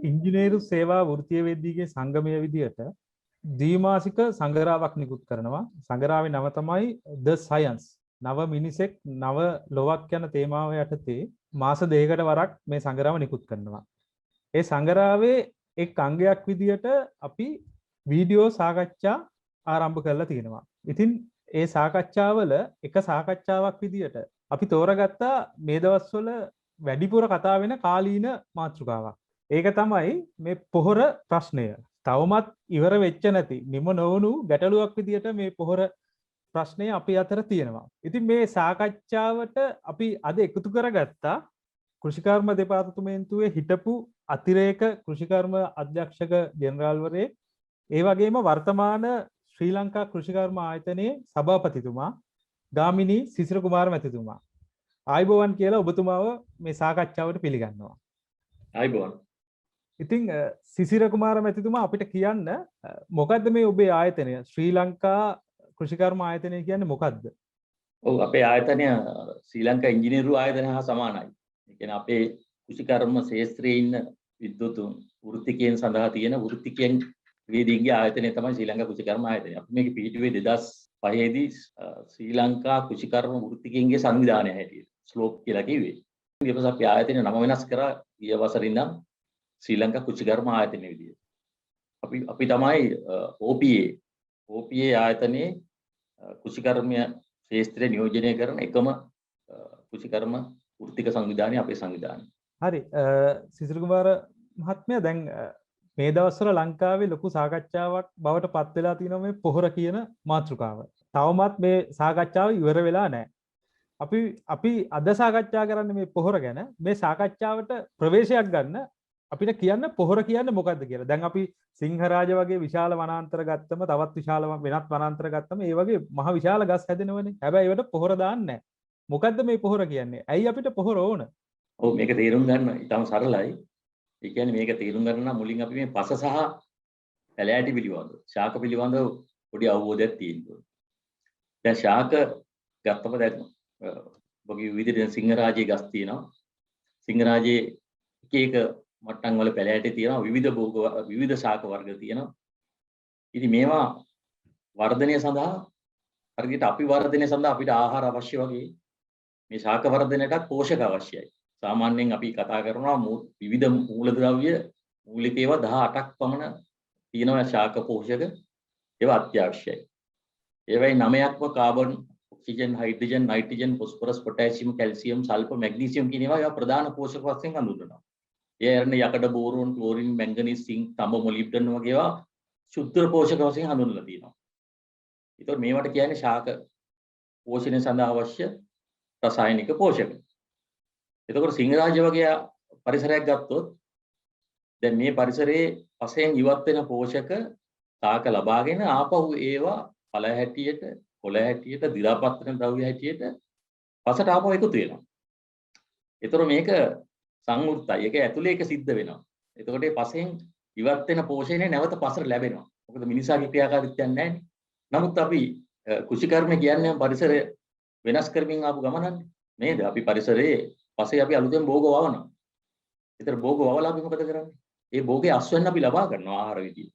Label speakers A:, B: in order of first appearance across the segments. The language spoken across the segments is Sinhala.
A: ඉංජිනේරු සේවා වෘත්තීය වේදිකේ සංගමය විදියට ද්විමාසික සංගරාවක් නිකුත් කරනවා. සංගරාවේ නම තමයි The Science. නව මිනිසෙක් නව ලොවක් යන තේමාව යටතේ මාස දෙකකට වරක් මේ සංගරාව නිකුත් කරනවා. ඒ සංගරාවේ එක් අංගයක් විදියට අපි වීඩියෝ සාකච්ඡා ආරම්භ කරලා තියෙනවා. ඉතින් ඒ සාකච්ඡාවල එක සාකච්ඡාවක් විදියට අපි තෝරගත්තා මේ දවස්වල වැඩිපුර කතා වෙන කාලීන මාතෘකාවක්. ඒක තමයි මේ පොහොර ප්‍රශ්නය. තවමත් ඉවර වෙච්ච නැති නිම නොවුණු ගැටලුවක් විදියට මේ පොහොර ප්‍රශ්නය අපි අතර තියෙනවා. ඉතින් මේ සාකච්ඡාවට අපි අද එකතු කරගත්තා කෘෂිකර්ම දෙපාර්තමේන්තුවේ හිටපු අතිරේක කෘෂිකර්ම අධ්‍යක්ෂක ජෙනරාල්වරයෙක්, ඒ වගේම වර්තමාන ශ්‍රී ලංකා කෘෂිකර්ම ආයතනයේ සභාපතිතුමා ගාමිණී සිසිර කුමාර මැතිතුමා. ආයිබෝවන් කියලා ඔබතුමාව මේ සාකච්ඡාවට පිළිගන්නවා.
B: ආයිබෝවන්.
A: ඉතින් සිසිර කුමාර මැතිතුමා අපිට කියන්න මොකද්ද මේ ඔබේ ආයතනය? ශ්‍රී ලංකා කෘෂිකර්ම ආයතනය කියන්නේ මොකද්ද?
B: ඔව්, අපේ ආයතනය ශ්‍රී ලංකා ඉංජිනේරු ආයතනය හා සමානයි. ඒ කියන්නේ අපේ කෘෂිකර්ම ශාස්ත්‍රයේ ඉන්න විද්වතුන් වෘත්තිකයන් සඳහා තියෙන වෘත්තිකයන් වේදිකගේ ආයතනය තමයි ශ්‍රී ලංකා කෘෂිකර්ම ආයතනය. අපි මේක පිහිටුවේ 2005 දී ශ්‍රී ලංකා කෘෂිකර්ම වෘත්තිකයන්ගේ සංවිධානය හැටියට ස්ලෝප් කියලා කිව්වේ. ඊට පස්සේ අපි ආයතනය නම වෙනස් කරා ගිය වසරින් නම් ශ්‍රී ලංකා කෘෂිකර්ම ආයතනය විදියට. අපි තමයි OPA ආයතනයේ කෘෂිකර්මය ශාස්ත්‍රය නියෝජනය කරන එකම කෘෂිකර්ම වෘත්තික සංවිධානය අපේ සංවිධානය.
A: හරි. සිසිර කුමාර මහත්මයා, දැන් මේ දවස්වල ලංකාවේ ලොකු සාකච්ඡාවක් බවට පත් වෙලා තියෙනවා මේ පොහොර කියන මාතෘකාව. තවමත් මේ සාකච්ඡාව ඉවර වෙලා නැහැ. අපි අද සාකච්ඡා කරන්නේ මේ පොහොර ගැන. මේ සාකච්ඡාවට ප්‍රවේශයක් ගන්න අපිට කියන්න පොහොර කියන්නේ මොකද්ද කියලා. දැන් අපි සිංහරාජ වගේ විශාල වනාන්තර ගත්තම, තවත් විශාල වෙනත් වනාන්තර ගත්තම ඒ වගේ මහ විශාල ගස් හැදෙනවනේ. හැබැයි ඒවට පොහොර දාන්නේ නැහැ. මොකද්ද මේ පොහොර කියන්නේ? ඇයි අපිට පොහොර ඕන?
B: ඔව්, මේක තේරුම් ගන්න ඉතාම සරලයි. ඒ කියන්නේ මේක තේරුම් ගන්න නම් මුලින් අපි මේ පස සහ පැලෑටි පිළිබඳව, ශාක පිළිබඳව පොඩි අවබෝධයක් තියෙන්න ඕනේ. දැන් ශාක ගත්තම දැන් ඔබගේ විවිධ සිංහරාජයේ ගස් තියෙනවා. සිංහරාජයේ එක මට්ටම් වල පැලෑටි තියෙනවා. විවිධ ශාක වර්ග තියෙනවා. ඉතින් මේවා වර්ධනය සඳහා හරියට අපි වර්ධනය සඳහා අපිට ආහාර අවශ්‍ය වගේ මේ ශාක වර්ධනයටත් පෝෂක අවශ්‍යයි. සාමාන්‍යයෙන් අපි කතා කරනවා විවිධ මූලද්‍රව්‍ය මූලික ඒවා 18ක් පමණ තියෙනවා ශාක පෝෂක. ඒවා අත්‍යවශ්‍යයි. ඒවයි 9ක්ම carbon, oxygen, hydrogen, nitrogen, phosphorus, potassium, calcium, sulphur, magnesium කියන ඒවා ප්‍රධාන පෝෂක වශයෙන් හඳුන්වනවා. ඒ අරනේ යකඩ, බෝරෝන්, ක්ලෝරින්, මැංගනීස්, සිංක්, තඹ, මොලිබ්ඩන් වගේ ඒවා ශුද්ධ පෝෂක වශයෙන් හඳුන්වලා තියෙනවා. ඒතකොට මේවට කියන්නේ ශාක පෝෂණය සඳහා අවශ්‍ය රසායනික පෝෂක. එතකොට සිංහරාජ්‍ය වගේ පරිසරයක් ගත්තොත් දැන් මේ පරිසරයේ පසෙන් ඉවත් වෙන පෝෂක ශාක ලබාගෙන ආපහු ඒවා පළ හැටියට, කොළ හැටියට, දිරාපත් වෙන ද්‍රව්‍ය හැටියට පසට ආපහු එකතු වෙනවා. ඒතර මේක සංවෘත්තයි. ඒක ඇතුලේ ඒක සිද්ධ වෙනවා. එතකොට මේ පසෙන් ඉවත් වෙන පෝෂණය නැවත පසට ලැබෙනවා. මොකද මිනිසාගේ ක්‍රියාකාරීත්වයක් නැහැ. නමුත් අපි කෘෂිකර්ම කියන්නේ පරිසරය වෙනස් කරමින් ආපු ගමනන්නේ නේද? අපි පරිසරයේ පස්සේ අපි අලුතෙන් භෝග වවනවා. ඒතර භෝග වවලා අපි මොකද කරන්නේ? ඒ භෝගේ අස්වැන්න අපි ලබා ගන්නවා ආහාර විදියට.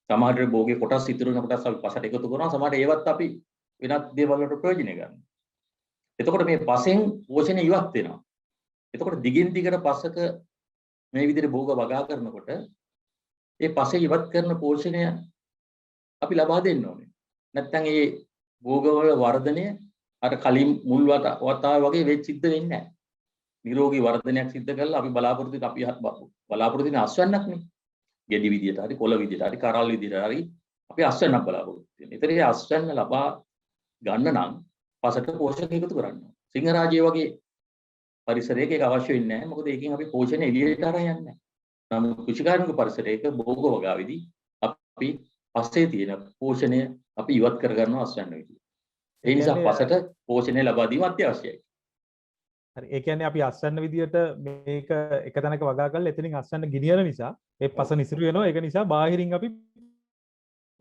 B: සමහර භෝගේ කොටස් ඉතුරු වෙන කොටස් අපි පසට එකතු කරනවා. සමහර ඒවත් අපි වෙනත් දේවල් වලට ප්‍රයෝජන ගන්නවා. එතකොට මේ පසෙන් පෝෂණය ඉවත් වෙනවා. එතකොට දිගින් දිගට පසක මේ විදිහට භෝග වගා කරනකොට ඒ පසේ ඉවත් කරන පෝෂණය අපි ලබා දෙන්න ඕනේ. නැත්නම් ඒ භෝගවල වර්ධනය අර කලින් මුල් වතාවේ වගේ වෙච්ච සිද්ධ වෙන්නේ නැහැ. නිරෝගී වර්ධනයක් සිද්ධ කරලා අපි බලාපොරොත්තු වෙන අස්වැන්නක් නේ. ගෙඩි විදියට හරි, කොළ විදියට හරි, කරල් විදියට හරි අපි අස්වැන්නක් බලාපොරොත්තු වෙනවා. ඒතර ඒ අස්වැන්න ලබා ගන්න නම් පසට පෝෂක එකතු කරන්න ඕනේ. සිංහරාජයේ වගේ පරිසරයක ඒක අවශ්‍ය වෙන්නේ නැහැ. මොකද ඒකෙන් අපි පෝෂණය එළියට අරන් යන්නේ නැහැ. නමුත් කෘෂිකාර්මික පරිසරයක භෝග වගාවේදී අපි පස්සේ තියෙන පෝෂණය අපි ඉවත් කර ගන්නවා අස්වැන්න විදියට. ඒ නිසා පසට පෝෂණය ලබා දීම අත්‍යවශ්‍යයි.
A: හරි. ඒ කියන්නේ අපි අස්වැන්න විදියට මේක එක තැනක වගා කරලා එතනින් අස්වැන්න ගිනියන නිසා ඒ පස නිසිරු වෙනවා. ඒක නිසා බාහිරින් අපි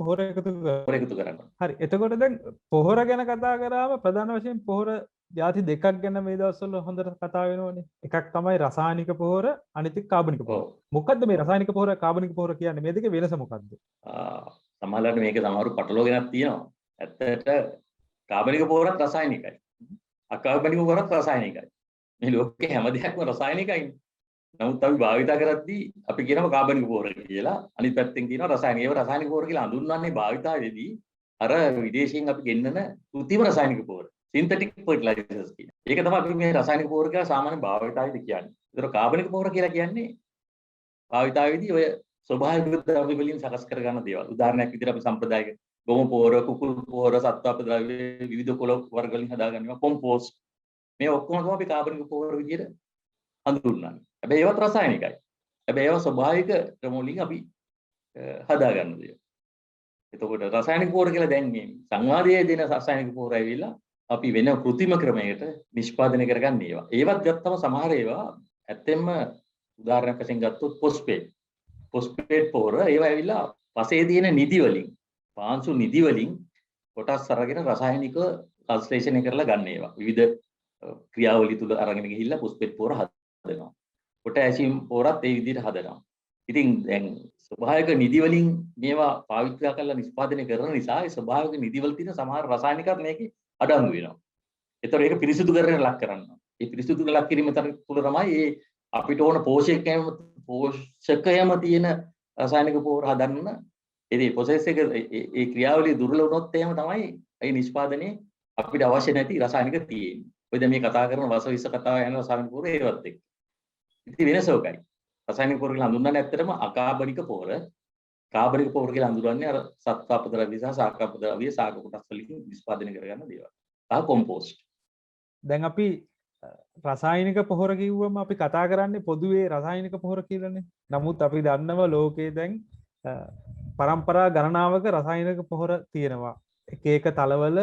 A: පොහොර එකතු කරනවා.
B: පොහොර එකතු කරනවා.
A: හරි. එතකොට දැන් පොහොර ගැන කතා කරාම ප්‍රධාන වශයෙන් පොහොර ಜಾති දෙකක් ගැන මේ දවස්වල හොඳට කතා වෙනවනේ. එකක් තමයි රසායනික පොහොර, අනිත් එක කාබනික පොහොර. මොකද්ද මේ රසායනික පොහොර, කාබනික පොහොර කියන්නේ? මේ දෙකේ වෙනස මොකද්ද?
B: සමහරවිට මේක සමහරු පටලවාගෙනක් තියෙනවා. ඇත්තට කාබනික පොහොරත් රසායනිකයි. අකාබනික පොහොරත් රසායනිකයි. මේ ලෝකේ හැම දෙයක්ම රසායනිකයි. නමුත් අපි භාවිත කරද්දී අපි කියනවා කාබනික පොහොර කියලා. අනිත් පැත්තෙන් කියනවා රසායනික. ඒව රසායනික පොහොර කියලා හඳුන්වන්නේ භාවිතාවේදී අර විදේශයෙන් අපි ගෙන්නන කෘත්‍රිම රසායනික පොහොර. සින්තටික් ෆර්ටිලයිසර්ස් කියන. ඒක තමයි අපි මේ රසායනික පොහොර කියලා සාමාන්‍ය භාවිතාවේදී කියන්නේ. ඒතර කාබනික පොහොර කියලා කියන්නේ භාවිතාවේදී ඔය ස්වභාවික ද්‍රව්‍ය වලින් සකස් කර ගන්න දේවල්. උදාහරණයක් විදිහට අපි සම්ප්‍රදායික ගොම පොහොර, කුකුල් පොහොර, සත්ව අපද්‍රව්‍ය විවිධ කොළ වර්ග වලින් හදාගන්නවා. කොම්පෝස්ට්. මේ ඔක්කොම තමයි අපි කාබනික පොහොර විදිහට හඳුන්වන්නේ. හැබැයි ඒවත් රසායනිකයි. හැබැයි ඒවා ස්වභාවික ක්‍රම වලින් අපි හදාගන්න දේවල්. එතකොට රසායනික පොහොර කියලා දැන් මේ සංවාදයේ දෙන රසායනික පොහොර ඇවිල්ලා අපි වෙන කෘත්‍රිම ක්‍රමයකට නිෂ්පාදනය කරගන්න ඒවා. ඒවත් ගත්තම සමහර ඒවා ඇත්තෙන්ම උදාහරණයක් වශයෙන් ගත්තොත් ෆොස්ෆේට් පොහොර ඒවා ඇවිල්ලා පසේ තියෙන නිදි වලින්, පාංශු නිදි වලින් කොටස් අරගෙන රසායනික සංශ්ලේෂණය කරලා ගන්න ඒවා. විවිධ ක්‍රියාවලිය තුල අරගෙන ගිහිල්ලා ෆොස්ෆේට් පොහොර හදනවා. පොටෑසියම් පොහොරත් ඒ විදිහට හදනවා. ඉතින් දැන් ස්වභාවික නිදි වලින් මේවා පාවිච්චි කරලා නිෂ්පාදනය කරන නිසා ඒ ස්වභාවික නිදි වල තියෙන සමහර රසායනිකත් මේකේ අඩංගු වෙනවා. ඒතර ඒක පිරිසිදු කරගෙන ලක් කරනවා. ඒ පිරිසිදු ලක් කිරීම තුළ තමයි ඒ අපිට ඕන පෝෂකයම තියෙන රසායනික පොහොර හදන්න. ඒ ප්‍රොසෙස් එක ඒ ක්‍රියාවලිය දුර්වල වුණොත් එහෙම තමයි ඒ නිෂ්පාදනයේ අපිට අවශ්‍ය නැති රසායනික තියෙන්නේ. ඔය දැන් මේ කතා කරන වස විස කතාව යන රසායනික පොහොර ඒවත් එක්ක. ඉතින් වෙනස ඔකයි. රසායනික පොහොර කියලා හඳුන්වන්නේ ඇත්තටම අකාබනික පොහොර. කාබනික පොහොර කියලා හඳුන්වන්නේ අර සත්ව අපද්‍රව්‍ය සහ ශාක අපද්‍රව්‍ය ශාක කොටස් වලින් නිෂ්පාදනය කරගන්න දේවල්. කොම්පෝස්ට්.
A: දැන් අපි රසායනික පොහොර කිව්වම අපි කතා කරන්නේ පොදුවේ රසායනික පොහොර කියලානේ. නමුත් අපි දන්නවා ලෝකේ දැන් පරම්පරා ගණනාවක රසායනික පොහොර තියෙනවා. එක එක තලවල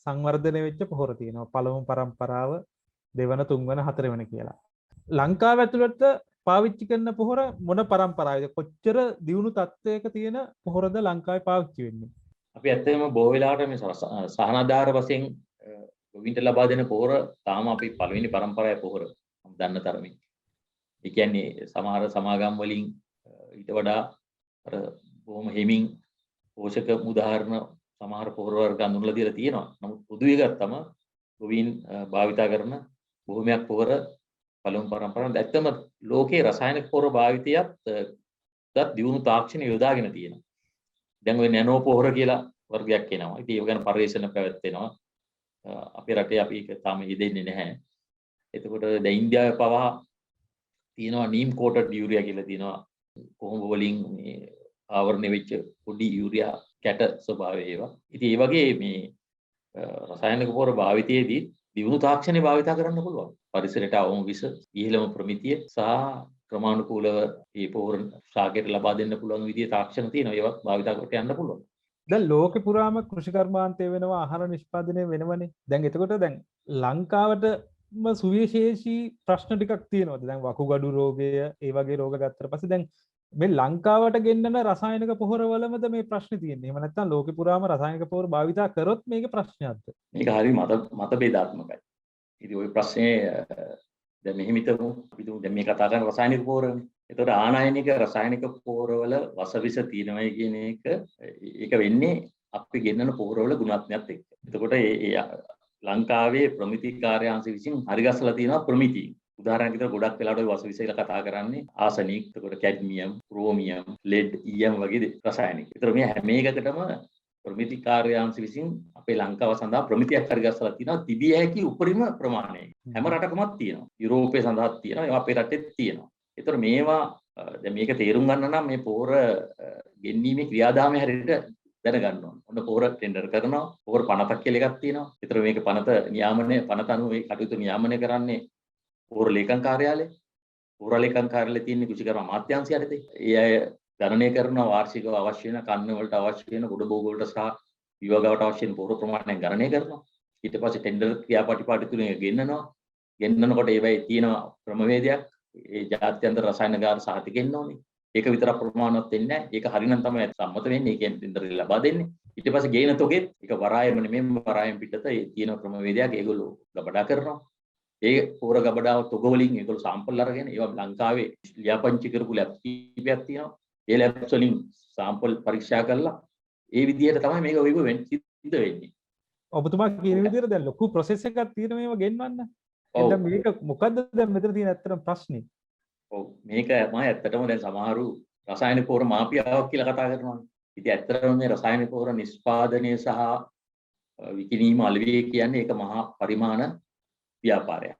A: සංවර්ධනය වෙච්ච පොහොර තියෙනවා. පළමු පරම්පරාව, දෙවන, තුන්වන, හතරවන කියලා. ලංකාව ඇතුළත පාවිච්චි කරන පොහොර මොන පරම්පරාවද? කොච්චර දියුණු තත්ත්වයක තියෙන පොහොරද ලංකාවේ පාවිච්චි වෙන්නේ?
B: අපි ඇත්තටම බොහෝ වෙලාවට මේ සහනාධාර වශයෙන් ගොවින්ට ලබා දෙන පොහොර තාම අපි පළවෙනි පරම්පරාවේ පොහොර දන්න තරමින්. ඒ කියන්නේ සමහර සමාගම් වලින් ඊට වඩා අර බොහොම හිමින් පෝෂක උදාහරණ සමහර පොහොර වර්ග අඳුනලා දීලා තියෙනවා. නමුත් පොදුවේ ගත්තම ගොවීන් භාවිතා කරන බොහොමයක් පොහොර පළමු පරම්පරාවේ ඇත්තම ලෝකේ රසායනික පොහොර භාවිතයත් දියුණු තාක්ෂණය යොදාගෙන තියෙනවා. දැන් ওই නැනෝ පොහොර කියලා වර්ගයක් එනවා. ඉතින් ඒක ගැන පරිශන පැවැත්වෙනවා. අපේ රටේ අපි ඒක තාම යෙදෙන්නේ නැහැ. එතකොට දැන් ඉන්දියාවේ පවා තියෙනවා නීම් කෝටඩ් යූරියා කියලා තියෙනවා. කොහොඹ වලින් මේ ආවරණය වෙච්ච පොඩි යූරියා කැට ස්වභාවය ඒවා. ඉතින් ඒ වගේ මේ රසායනික පොහොර භාවිතයේදී දියුණු තාක්ෂණය භාවිත කරන්න පුළුවන්. පරිසරයට අවම විස, ඉහළම ප්‍රමිතිය සහ ක්‍රමානුකූලව මේ පොහොර ශාකයට ලබා දෙන්න පුළුවන් විදිහේ තාක්ෂණ තියෙනවා. ඒවා භාවිත කරට යන්න පුළුවන්.
A: දැන් ලෝකෙ පුරාම කෘෂි කර්මාන්තය වෙනවා, ආහාර නිෂ්පාදනය වෙනවනේ. දැන් එතකොට දැන් ලංකාවටම සුවිශේෂී ප්‍රශ්න ටිකක් තියෙනවා. දැන් වකුගඩු රෝගය, ඒ වගේ රෝග ගත්තට පස්සේ දැන් මේ ලංකාවට ගෙන්නන රසායනික පොහොර වලමද මේ ප්‍රශ්නේ තියෙන්නේ? එහෙම නැත්නම් ලෝකෙ පුරාම රසායනික පොහොර භාවිතා කරොත් මේකේ ප්‍රශ්නයක්ද?
B: මේක හරි මත ભેදාත්මකයි. ඉතින් ওই ප්‍රශ්නේ දැන් මෙහෙම හිතමු. අපි දැන් මේ කතා කරන රසායනික පොහොරනේ. ඒතකොට ආනයනික රසායනික පොහොරවල වසවිස තියෙනවයි කියන ඒක වෙන්නේ අපි ගෙන්නන පොහොරවල ගුණාත්මකත් එක්ක. එතකොට ඒ ලංකාවේ ප්‍රමිති කාර්යාංශ විසින් හරිගස්සලා තියෙනවා ප්‍රමිති. උදාහරණයක් විදිහට ගොඩක් වෙලාවට ඔය වසවිස කියලා කතා කරන්නේ ආසනික්, එතකොට කැඩ්මියම්, ක්‍රෝමියම්, ලෙඩ්, ඊයම් වගේ රසායනික. ඒතර මේ හැම එකකටම ප්‍රමිති කාර්යාංශ විසින් අපේ ලංකාව සඳහා ප්‍රමිතියක් හරිගස්සලා තියෙනවා. තිබිය හැකි උපරිම ප්‍රමාණය. හැම රටකමත් තියෙනවා. යුරෝපයේ සඳහාත් තියෙනවා. ඒවා අපේ රටෙත් තියෙනවා. ඒතර මේවා දැන් මේක තේරුම් ගන්න නම් මේ පොහොර ගෙන්නීමේ ක්‍රියාදාමය හරියට දැනගන්න ඕන. ඔන්න පොහොර ටෙන්ඩර් කරනවා. පොහොර පනතක් කියලා එකක් තියෙනවා. ඒතර මේක පනත අනුව මේ කටයුතු නියාමනය කරන්නේ පොහොර ලේකම් කාර්යාලය. පොහොර ලේකම් කාර්යාලය තියෙන්නේ කෘෂිකර්ම අමාත්‍යාංශය යටතේ. ඒ අය ගණනය කරන වාර්ෂිකව අවශ්‍ය වෙන කන්න වලට අවශ්‍ය වෙන ගොඩ භෝග වලට සහ විභාගවට අවශ්‍ය වෙන පොහොර ප්‍රමාණය ගණනය කරනවා. ඊට පස්සේ ටෙන්ඩර් ක්‍රියාපටිපාටි තුලින් ගෙන්නනවා. ගෙන්නනකොට ඒවයි තියෙන ක්‍රමවේදයක්. ඒ ජාත්‍යන්තර රසායන ගාන සහතික එන්න ඕනේ. ඒක විතරක් ප්‍රමාණවත් වෙන්නේ නැහැ. ඒක හරිනම් තමයි සම්මත වෙන්නේ. ඒ කියන්නේ ඉන්ද්‍රිය ලබා දෙන්නේ. ඊට පස්සේ ගේන තොගෙත් ඒක වරායම නෙමෙයි වරායම පිටත ඒ තියෙන ක්‍රමවේදයක් ඒගොල්ලෝ ගබඩා කරනවා. ඒ පොර ගබඩාව තොග වලින් ඒගොල්ලෝ සාම්පල් අරගෙන ඒවා ලංකාවේ ලියාපදිංචි කරපු ලැබ් කීපයක් තියෙනවා. ඒ ලැබ්ස් වලින් සාම්පල් පරීක්ෂා කරලා ඒ විදිහට තමයි මේක ඔයගොල්ලෝ සිද්ධ වෙන්නේ.
A: ඔබතුමා කියන විදිහට දැන් ලොකු ප්‍රොසෙස් එකක් තියෙන මේව ගෙන්නන්න.
B: ඔව්.
A: දැන් මේක මොකද්ද දැන් මෙතන තියෙන ඇත්තටම ප්‍රශ්නේ?
B: ඔව් මේක මම ඇත්තටම දැන් සමහරු රසායනික පොර මාපියාවක් කියලා කතා කරනවා. ඉතින් ඇත්තටම මේ රසායනික පොර නිෂ්පාදනය සහ විකිණීම අලෙවි කියන්නේ ඒක මහා පරිමාණ ව්‍යාපාරයක්.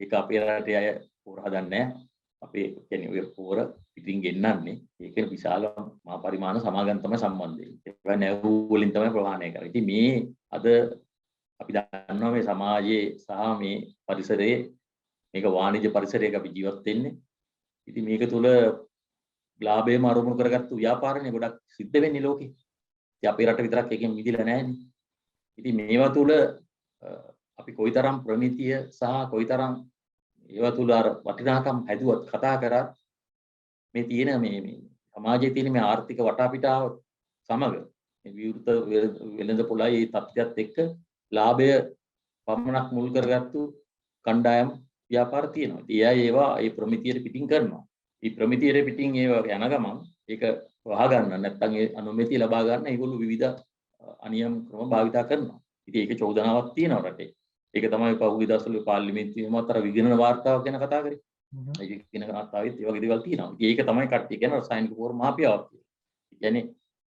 B: ඒක අපේ රටේ අය පොර හදන්නේ නැහැ. අපේ කියන්නේ ඔය පොර පිටින් ගෙන්නන්නේ. ඒක විශාල මහා පරිමාණ සමාගම් තමයි සම්බන්ධ වෙන්නේ. ඒවා නැව් වලින් තමයි ප්‍රවාහණය කරන්නේ. ඉතින් මේ අද අපි දන්නවා මේ සමාජයේ සහ මේ පරිසරයේ මේක වාණිජ්‍ය පරිසරයක අපි ජීවත් වෙන්නේ. ඉතින් මේක තුල ලාභයම අරමුණු කරගත්තු ව්‍යාපාරනේ ගොඩක් සිද්ධ වෙන්නේ ලෝකේ. ඉතින් අපේ රට විතරක් එකෙන් මිදිලා නැහැනේ. ඉතින් මේවා තුල අපි කොයිතරම් ප්‍රමිතිය සහ කොයිතරම් ඒවා තුල අර වටිනාකම් හැදුවත් කතා කරත් මේ තියෙන මේ සමාජයේ තියෙන මේ ආර්ථික වටාපිටාව සමග මේ විවෘත වෙළඳ පොළයි තත්ත්වයක් එක්ක ලාභය පමණක් මුල් කරගත්තු කණ්ඩායම් ව්‍යාපාර තියෙනවා. ඉතින් ඒවා ඒ ප්‍රමිතියට පිටින් කරනවා. මේ ප්‍රමිතියට පිටින් ඒවා යන ගමන් ඒක වහ ගන්න නැත්නම් ඒ අනුමැතිය ලබා ගන්න ඒගොල්ලෝ විවිධ අනියම් ක්‍රම භාවිතා කරනවා. ඉතින් ඒක චෝදනාවක් තියෙනවා රටේ. ඒක තමයි පහුගිය දවස්වල පාර්ලිමේන්තුවේම අතර විගණන වාර්තාවක් ගැන කතා කරේ. ඒක කියන කතාවෙත් ඒ වගේ දේවල් තියෙනවා. ඉතින් ඒක තමයි කට්ටිය කියන රසායනික පොහොර මාෆියාවක් කියලා. ඒ කියන්නේ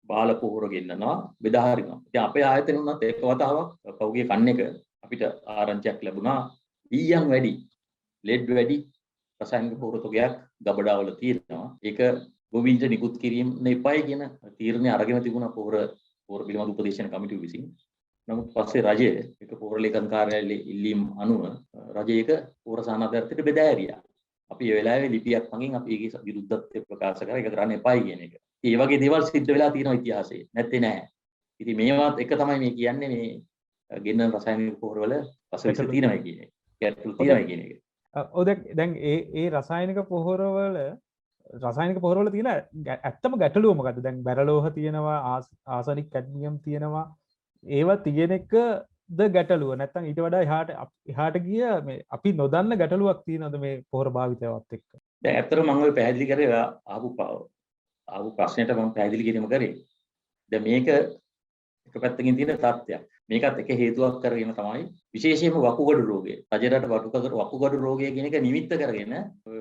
B: බාල පොහොර ගෙන්නනවා බෙදා හරිනවා. ඉතින් අපේ ආයතනෙ උනත් ඒක වතාවක් පහුගිය කන්නේක අපිට ආරංචියක් ලැබුණා ඊයන් වැඩි ලෙඩ් වැඩි රසායනික පොහොර තොගයක් ගබඩාවල තියෙනවා. ඒක ගොවීන්ට නිකුත් කිරීම නෙපයි කියන තීරණය අරගෙන තිබුණා පොහොර පිළිබඳ උපදේශන කමිටුව විසින්. නමුත් පස්සේ රජය ඒක පොහොර ලේකම් කාර්යාලයේ ඉල්ලීම් අනුව රජය ඒක පොහොර සානාධාරයට බෙදා ඇරියා. අපි ඒ වෙලාවේ ලිපියක් මගින් අපි ඒකේ විරුද්ධත්වය ප්‍රකාශ කරා ඒක කරන්න එපායි කියන එක. ඒ වගේ දේවල් සිද්ධ වෙලා තියෙනවා ඉතිහාසයේ. නැත්තේ නෑ. ඉතින් මේවත් එක තමයි මේ කියන්නේ මේ ගෙන්න රසායනික පොහොර වල අසවිස තියෙනවා කියන එක. ගැටලු තියෙනවා කියන එක.
A: ඔව් දැන් ඒ රසායනික පොහොරවල තියෙන ඇත්තම ගැටලුව මොකද්ද? දැන් බැරලෝහ තියෙනවා, ආසනික් කැඩ්මියම් තියෙනවා. ඒවා තියෙන එකද ගැටලුව? නැත්නම් ඊට වඩා එහාට ගිය මේ අපි නොදන්න ගැටලුවක් තියෙනවද මේ පොහොර භාවිතයවත් එක්ක?
B: දැන් ඇත්තටම මම ඔය පැහැදිලි කරේ ආපු ප්‍රශ්නෙට මම පැහැදිලි කිරීම කරේ. දැන් මේක එක පැත්තකින් තියෙන තත්ත්වයක්. මේකත් එක හේතුවක් කරගෙන තමයි විශේෂයෙන්ම වකුගඩු රෝගය. රජරට වකුගඩු රෝගය කියන එක නිමිත්ත කරගෙන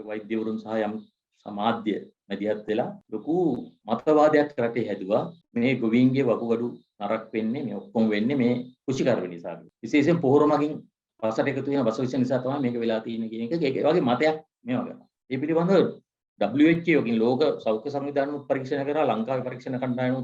B: වෛද්‍යවරුන් සහ යම් සමාජ්‍ය මැදිහත් වෙලා ලොකු මතවාදයක් රටේ හැදුවා. මේ ගොවීන්ගේ වකුගඩු නරක් වෙන්නේ මේ ඔක්කොම වෙන්නේ මේ කුෂිකර්ම නිසා. විශේෂයෙන් පොහොර මගින් වසට එකතු වෙන වස විස නිසා තමයි මේක වෙලා තියෙන්නේ කියන එක ඒ වගේ මතයක් මේවා ගන්න. ඒ පිළිබඳව WHO කින් ලෝක සෞඛ්‍ය සංවිධානය පරීක්ෂණ කරා ලංකාවේ පරීක්ෂණ කණ්ඩායම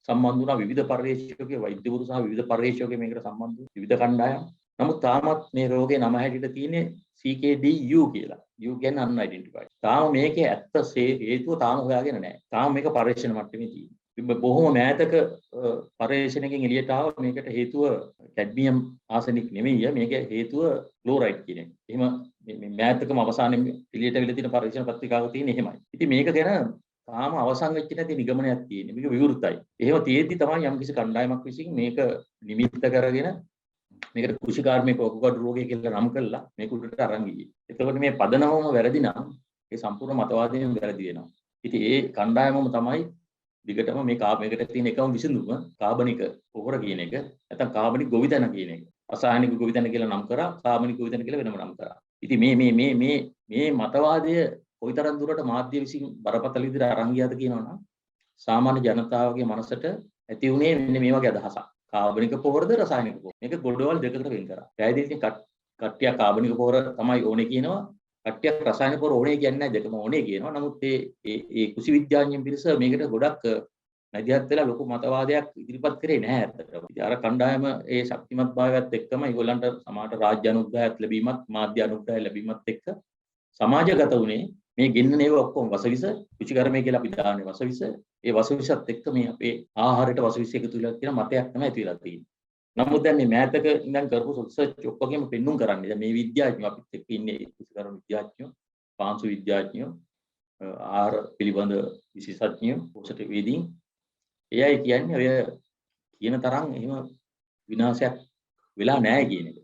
B: සම්බන්ධ වුණා විවිධ පර්යේෂකයෝ වෛද්‍යවරු සහ විවිධ පර්යේෂකයෝ මේකට සම්බන්ධ විවිධ කණ්ඩායම්. නමුත් තාමත් මේ රෝගේ නම හැටියට තියෙන්නේ CKD-U කියලා. U කියන්නේ unidentified. තාම මේකේ ඇත්ත හේතුව තාම හොයාගෙන නැහැ. තාම මේක පරීක්ෂණ මට්ටමේ තියෙනවා. බොහොම මෑතක පර්යේෂණයකින් එළියට ආව මේකට හේතුව කැඩ්මියම් ආසනික් නෙමෙයි. මේක හේතුව ක්ලෝරයිඩ් කියන එක. එහෙම මේ මෑතකම අවසානයේ එළියට වෙලා තියෙන පරීක්ෂණ පත්‍රිකාවක තියෙන එහෙමයි. ඉතින් මේක ගැන තාම අවසන් වෙච්ච නැති නිගමනයක් තියෙන්නේ. මේක විවෘතයි. එහෙම තියෙද්දි තමයි යම්කිසි කණ්ඩායමක් විසින් මේක නිමිත්ත කරගෙන මේකට කුෂිකාර්මික වකුගඩු රෝගය කියලා නම් කළා මේක උඩට අරන් ගියේ. එතකොට මේ පදනමම වැරදි නම් ඒ සම්පූර්ණ මතවාදයෙන් වැරදි වෙනවා. ඉතින් ඒ කණ්ඩායමම තමයි දිගටම මේකට තියෙන එකම විසඳුම කාබනික පොහොර කියන එක නැත්නම් කාබනික ගොවිතැන කියන එක. රසායනික ගොවිතැන කියලා නම් කරා කාබනික ගොවිතැන කියලා වෙනම නම් කරා. ඉතින් මේ මතවාදය කොයිතරම් දුරට මාධ්‍ය විසින් බරපතල විදිහට අරන් ගියාද කියනවනම් සාමාන්‍ය ජනතාවගේ මනසට ඇති උනේ මෙන්න මේ වගේ අදහසක්. කාබනික පොහොරද රසායනික පොහොර. මේක ගොඩවල් දෙකකට වෙන් කරා. පැහැදිලිව කට්ටිය කාබනික පොහොර තමයි ඕනේ කියනවා. කට්ටියක් රසායනික පොහොර ඕනේ කියන්නේ නැහැ දෙකම ඕනේ කියනවා. නමුත් ඒ කුසි විද්‍යාඥයන් පිරිස මේකට ගොඩක් මැදිහත් වෙලා ලොකු මතවාදයක් ඉදිරිපත් කරේ නැහැ ඇත්තටම. ඉතින් අර කණ්ඩායම ඒ ශක්තිමත් භාවයත් එක්කම ඒගොල්ලන්ට සමාජ රාජ්‍ය අනුග්‍රහයක් ලැබීමත් මාධ්‍ය අනුග්‍රහය ලැබීමත් එක්ක සමාජගත වුණේ මේ ගෙන්නන ඒවා ඔක්කොම වසවිස කුචිකර්මය කියලා අපි දාන්නේ වසවිස. ඒ වසවිසත් එක්ක මේ අපේ ආහාරයට වසවිස එකතු වෙලා කියන මතයක් තමයි ඇති වෙලා තියෙන්නේ. නමුත් දැන් මේ මෑතක ඉඳන් කරපු රිසර්ච් ඔක්කොගෙම පෙන්눔 කරන්නේ. දැන් මේ විද්‍යාඥයෝ අපිත් එක්ක ඉන්නේ කුචිකර්ම විද්‍යාඥයෝ, පාංශු විද්‍යාඥයෝ, ආහාර පිළිබඳ විශේෂඥයෝ පෝෂක වේදීන් එයයි කියන්නේ ඔය කියන තරම් එහෙම විනාශයක් වෙලා නැහැ කියන එක.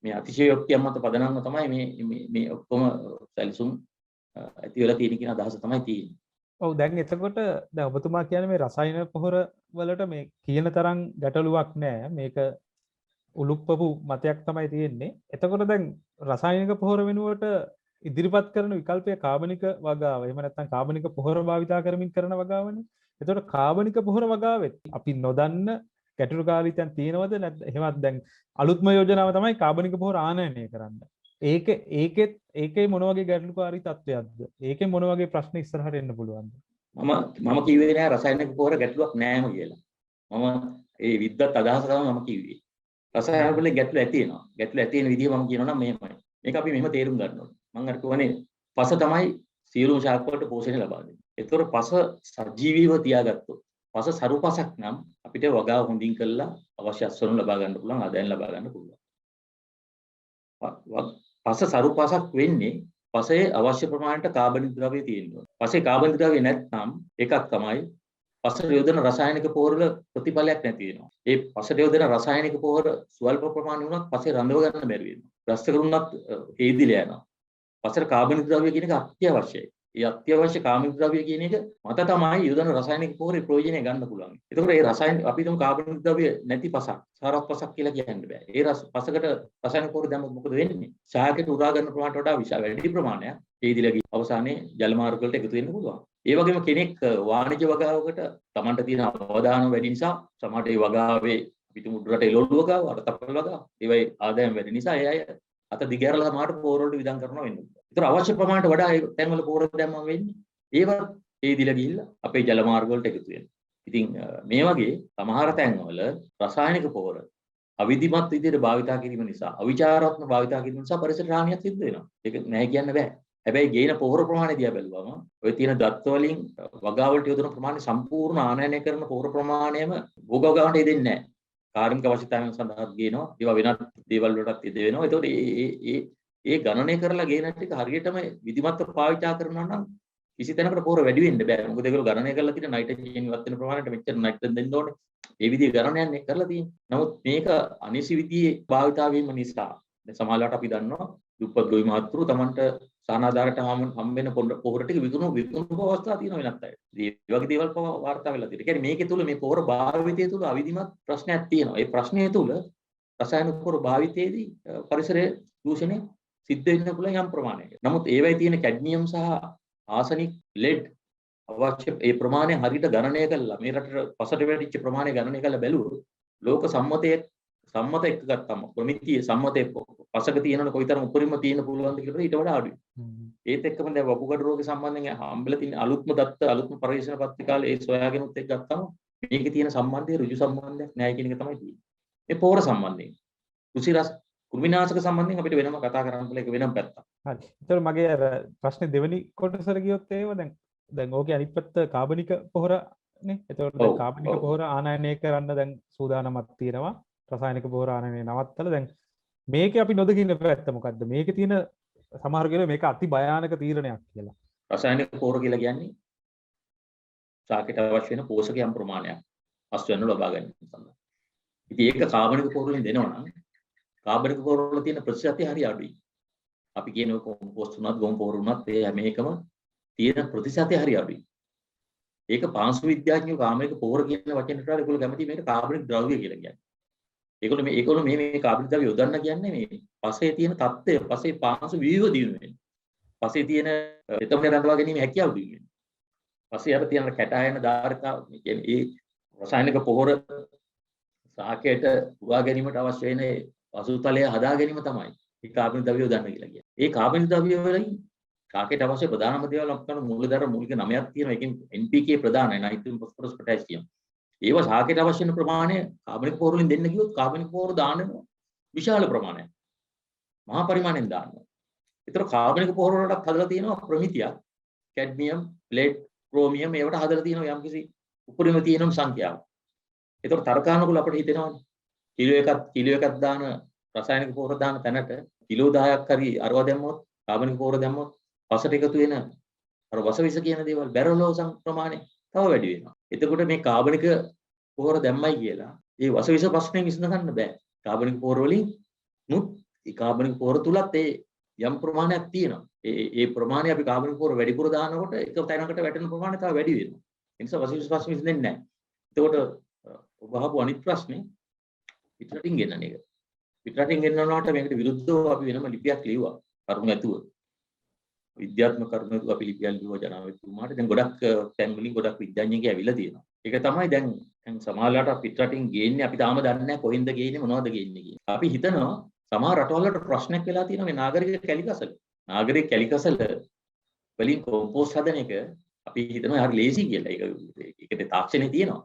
B: මේ අතිශයෝක්තිය මත පදනම්ව තමයි මේ ඔක්කොම සැලසුම් ඇති වෙලා තියෙන කියන අදහස තමයි තියෙන්නේ.
A: ඔව් දැන් එතකොට දැන් ඔබතුමා කියන්නේ මේ රසායන පොහොර වලට මේ කියන තරම් ගැටලුවක් නැහැ. මේක උලුප්පපු මතයක් තමයි තියෙන්නේ. එතකොට දැන් රසායනික පොහොර වෙනුවට ඉදිරිපත් කරන විකල්පය කාබනික වගාව. එහෙම නැත්නම් කාබනික පොහොර භාවිතා කරමින් කරන වගාවනේ. එතකොට කාබනික පොහොර වගාවෙත් අපි නොදන්න ගැටලුකාරීත්වයන් තියෙනවද නැත්නම් එහෙමත් දැන් අලුත්ම යෝජනාව තමයි කාබනික පොහොර ආනයනය කරන්න. ඒකේ මොන වගේ ගැටලුකාරී තත්ත්වයක්ද? ඒකේ මොන වගේ ප්‍රශ්න ඉස්සරහට එන්න පුළුවන්ද?
B: මම කිව්වේ නෑ රසායනික පොහොර ගැටලුවක් නෑම කියලා. මම ඒ විද්වත් අදහස තමයි මම කිව්වේ. රසායන වල ගැටලු ඇති වෙනවා. ගැටලු ඇති වෙන විදිහ මම කියනවා නම් මෙහෙමයි. මේක අපි මෙහෙම තේරුම් ගන්න ඕනේ. මම අර කියන්නේ පස තමයි සියලුම ශාක වලට පෝෂණය ලබා දෙන්නේ. ඒතකොට පස සජීවීව තියාගත්තොත් පස සරුපසක් නම් අපිට වගාව හොඳින් කළා අවශ්‍ය අස්වනු ලබා ගන්න පුළුවන්, ආදායම් ලබා ගන්න පුළුවන්. පස සරුපසක් වෙන්නේ පසේ අවශ්‍ය ප්‍රමාණයට කාබනික ද්‍රව්‍ය තියෙනවා. පසේ කාබනික ද්‍රව්‍ය නැත්නම් එකක් තමයි පසට යොදන රසායනික පොහොර වල ප්‍රතිඵලයක් නැති වෙනවා. ඒ පසට යොදන රසායනික පොහොර ස්වල්ප ප්‍රමාණය වුණත් පසේ රඳව ගන්න බැරි වෙනවා. රස කරුණත් හේදිලා යනවා. පසට කාබනික ද්‍රව්‍ය කියන එක අත්‍යවශ්‍යයි. ඒ අත්‍යවශ්‍ය කාබනික ද්‍රව්‍ය කියන එක මත තමයි යොදන රසායනික පොහොරේ ප්‍රයෝජනය ගන්න පුළුවන්. ඒකෝර ඒ රසායනික අපි තුමු කාබනික ද්‍රව්‍ය නැති පසක්, සාරවත් පසක් කියලා කියන්න බෑ. ඒ පසකට රසායනික පොහොර දැම්මොත් මොකද වෙන්නේ? ශාකයට උරා ගන්න ප්‍රමාණයට වඩා විශාල වැඩි ප්‍රමාණයක් හේදිලා ගිහින් අවසානයේ ජල මාර්ග වලට එකතු වෙන්න පුළුවන්. ඒ වගේම කෙනෙක් වාණිජ වගාවකට Tamanට තියෙන අවදානම වැඩි නිසා සමහරට ඒ වගාවේ පිටු මුඩරට එළවලු වගාව, අරතප්පල වගාව, ඒවයි ආදායම් වැඩි නිසා ඒ අය අත දිගහැරලා සමහරට පොහොර වලට විදම් කරනවා වෙන්නේ. ඒතර අවශ්‍ය ප්‍රමාණයට වඩා ඒ තැන්වල පොහොර දැම්මම වෙන්නේ ඒවත් හේදිලා ගිහිල්ලා අපේ ජල මාර්ග වලට එකතු වෙනවා. ඉතින් මේ වගේ සමහර තැන්වල රසායනික පොහොර අවිධිමත් විදිහට භාවිතා කිරීම නිසා, අවිචාරාත්මක භාවිතා කිරීම නිසා පරිසර හානියක් සිද්ධ වෙනවා. ඒක නැහැ කියන්න බෑ. හැබැයි ගේන පොහොර ප්‍රමාණය දිහා බැලුවම ඔය තියෙන දත්ත වලින් වගාවලට යොදන ප්‍රමාණය සම්පූර්ණ ආනයනය කරන පොහොර ප්‍රමාණයම භෝග වගාවට දෙන්නේ නැහැ. කාර්මික අවශ්‍යතාවයන් සඳහා ගේනවා. ඒවා වෙනත් දේවල් වලටත් යෙද වෙනවා. ඒතකොට ඒ ගණනය කරලා ගේන ටික හරියටම විධිමත්ව පාවිච්චි කරනවා නම් කිසි තැනකට පොහොර වැඩි වෙන්න බෑ. මොකද ඒගොල්ලෝ ගණනය කරලා තියෙන නයිට්‍රජන් ඉවත් වෙන ප්‍රමාණයට මෙච්චර නයිට්‍රජන් දෙන්න ඕනේ. ඒ විදිහේ ගණනයක් නේ කරලා තියෙන්නේ. නමුත් මේක අනිසි විදිහේ භාවිතා වීම නිසා දැන් සමහරවිට අපි දන්නවා දුප්පත් ගොවි මහත්තුරු Tamanට සානාධාරයට හම් වෙන පොහොර ටික විකුණු අවස්ථා තියෙනවා වෙනත් අයට. ඒ වගේ දේවල් වාර්තා වෙලා තියෙනවා. ඒ කියන්නේ මේකේ තුල මේ පොහොර භාවිතය තුල අවිධිමත් ප්‍රශ්නයක් තියෙනවා. ඒ ප්‍රශ්නය තුල රසායනික පොහොර භාවිතයේදී පරිසරයේ දූෂණය සිද්ධ වෙන්න පුළුවන් යම් ප්‍රමාණයකට. නමුත් ඒවයි තියෙන කැඩ්මියම් සහ ආසනික් ලෙඩ් අවශ්‍ය ඒ ප්‍රමාණය හරියට ගණනය කළා මේ රටට පසට වැඩිච්ච ප්‍රමාණය ගණනය කරලා බැලුවොත් ලෝක සම්මත එක්ක ගත්තම ප්‍රමිතිය සම්මතයේ පසක තියෙනවනේ කොයිතරම් උපරිම තියෙන පුළුවන්ද කියලා ඊට වඩා අඩුයි. ඒත් එක්කම දැන් වකුගඩු රෝග සම්බන්ධයෙන් හම්බෙලා තියෙන අලුත්ම පරීක්ෂණ පත්‍රිකාවල ඒ සොයාගෙනුත් එක්ක ගත්තම මේකේ තියෙන සම්බන්ධය ඍජු සම්බන්ධයක් නැහැ කියන එක තමයි තියෙන්නේ. මේ පොහොර සම්බන්ධයෙන් කෘමිනාශක සම්බන්ධයෙන් අපිට වෙනම කතා කරන්න පුළුවන් ඒක වෙනම පැත්තක්.
A: හරි. ඒතර මගේ අර ප්‍රශ්නේ දෙවෙනි කොටසට ගියොත් ඒව දැන් ඕකේ අනිත් පැත්ත කාබනික පොහොරනේ. ඒතකොට දැන් කාබනික පොහොර ආනයනය කරන්න දැන් සූදානමක් තියෙනවා. රසායනික පොහොර ආනයනය නවත්තලා දැන් මේකේ අපි නොදකින්න පැත්ත මොකද්ද? මේකේ තියෙන සමහර කෙනෙක් මේක අති භයානක තීරණයක් කියලා.
B: රසායනික පොහොර කියලා කියන්නේ ශාකයට අවශ්‍ය වෙන පෝෂකයන් ප්‍රමාණයක් අස්වැන්න ලබා ගැනීම සඳහා. ඉතින් ඒක කාබනික පොහොර වලින් දෙනවා නම් කාබනික පොහොර වල තියෙන ප්‍රතිශතය හරි අඩුයි. අපි කියන කොම්පෝස්ට් උනත් ගොම් පොහොර උනත් ඒ හැම එකම තියෙන ප්‍රතිශතය හරි අඩුයි. ඒක පාංශු විද්‍යාඥයෝ කාබනික පොහොර කියන වචනට වඩා ඒගොල්ලෝ කැමති මේක කාබනික ද්‍රව්‍ය කියලා කියන්නේ. ඒගොල්ලෝ මේ කාබනික ද්‍රව්‍ය යොදන්න කියන්නේ මේ පසේ තියෙන තත්ත්වය, පසේ පාංශු වීව දිනු වෙන්නේ. පසේ තියෙන එතමනේ රඳවා ගැනීම හැකියාව දිනු වෙන්නේ. පසේ අර තියෙන කැටායන ධාරිතාව කියන්නේ ඒ රසායනික පොහොර සාකයට පුරා ගැනීමට අවශ්‍ය වෙන පසුතලය හදා ගැනීම තමයි ඒ කාබනික ද්‍රව්‍ය යොදන්න කියලා කියන්නේ. ඒ කාබනික ද්‍රව්‍ය වලින් ශාකයට අවශ්‍ය ප්‍රධානම දේවල් අපිට මූලික 9ක් තියෙනවා. ඒකෙන් NPK ප්‍රධානයි, නයිට්‍රජන් ෆොස්ෆරස් පොටෑසියම්. ඒවා ශාකයට අවශ්‍ය වෙන ප්‍රමාණය කාබනික පොහොර වලින් දෙන්න කිව්වොත් කාබනික පොහොර දාන්න විශාල ප්‍රමාණයක්. මහා පරිමාණයෙන් දානවා. ඒතර කාබනික පොහොර වලට හදලා තියෙනවා ප්‍රමිතියක්. කැඩ්මියම්, ලෙඩ්, ක්‍රෝමියම් ඒවට හදලා තියෙනවා යම්කිසි උපරිම තියෙන සංඛ්‍යාවක්. ඒතර තර්කානුකූල අපිට හිතෙනවා කිලෝ එකක් දාන රසායනික පොහොර දාන තැනට කිලෝ 10ක් හරි අරව දැම්මොත් කාබනික පොහොර දැම්මොත් පසට එකතු වෙන අර වසවිස කියන දේවල් බැරලෝසම් ප්‍රමාණය තව වැඩි වෙනවා. එතකොට මේ කාබනික පොහොර දැම්මයි කියලා ඒ වසවිස ප්‍රශ්නේ විසඳ ගන්න බෑ. කාබනික පොහොර වලින් නුත් ඒ කාබනික පොහොර තුලත් ඒ යම් ප්‍රමාණයක් තියෙනවා. ඒ ප්‍රමාණය අපි කාබනික පොහොර වැඩිපුර දානකොට එක තැනකට වැටෙන ප්‍රමාණය තව වැඩි වෙනවා. ඒ නිසා වසවිස ප්‍රශ්නේ විසඳෙන්නේ නැහැ. එතකොට ඔබ අහපු අනිත් ප්‍රශ්නේ පිටරටින් ගෙන්නන එක. පිටරටින් ගෙන්නනවාට මේකට විරුද්ධව අපි වෙනම ලිපියක් ලියුවා. කරුණු ඇතුව. විද්‍යාත්මක කරුණු ඇතුව අපි ලිපියක් ලියුවා ජනාධිපතිතුමාට. දැන් ගොඩක් තැන් වලින් ගොඩක් විද්‍යාඥයන්ගේ ඇවිල්ලා තියෙනවා. ඒක තමයි දැන් සමහරවිට පිටරටින් ගේන්නේ අපි තාම දන්නේ නැහැ කොහෙන්ද ගේන්නේ මොනවද ගේන්නේ කියලා. අපි හිතනවා සමහර රටවල් වලට ප්‍රශ්නයක් වෙලා තියෙනවා මේ නාගරික කැලිකසල. නාගරික කැලිකසල වලින් කොම්පෝස්ට් හදන එක අපි හිතනවා හරි ලේසි කියලා. ඒකට තාක්ෂණේ තියෙනවා.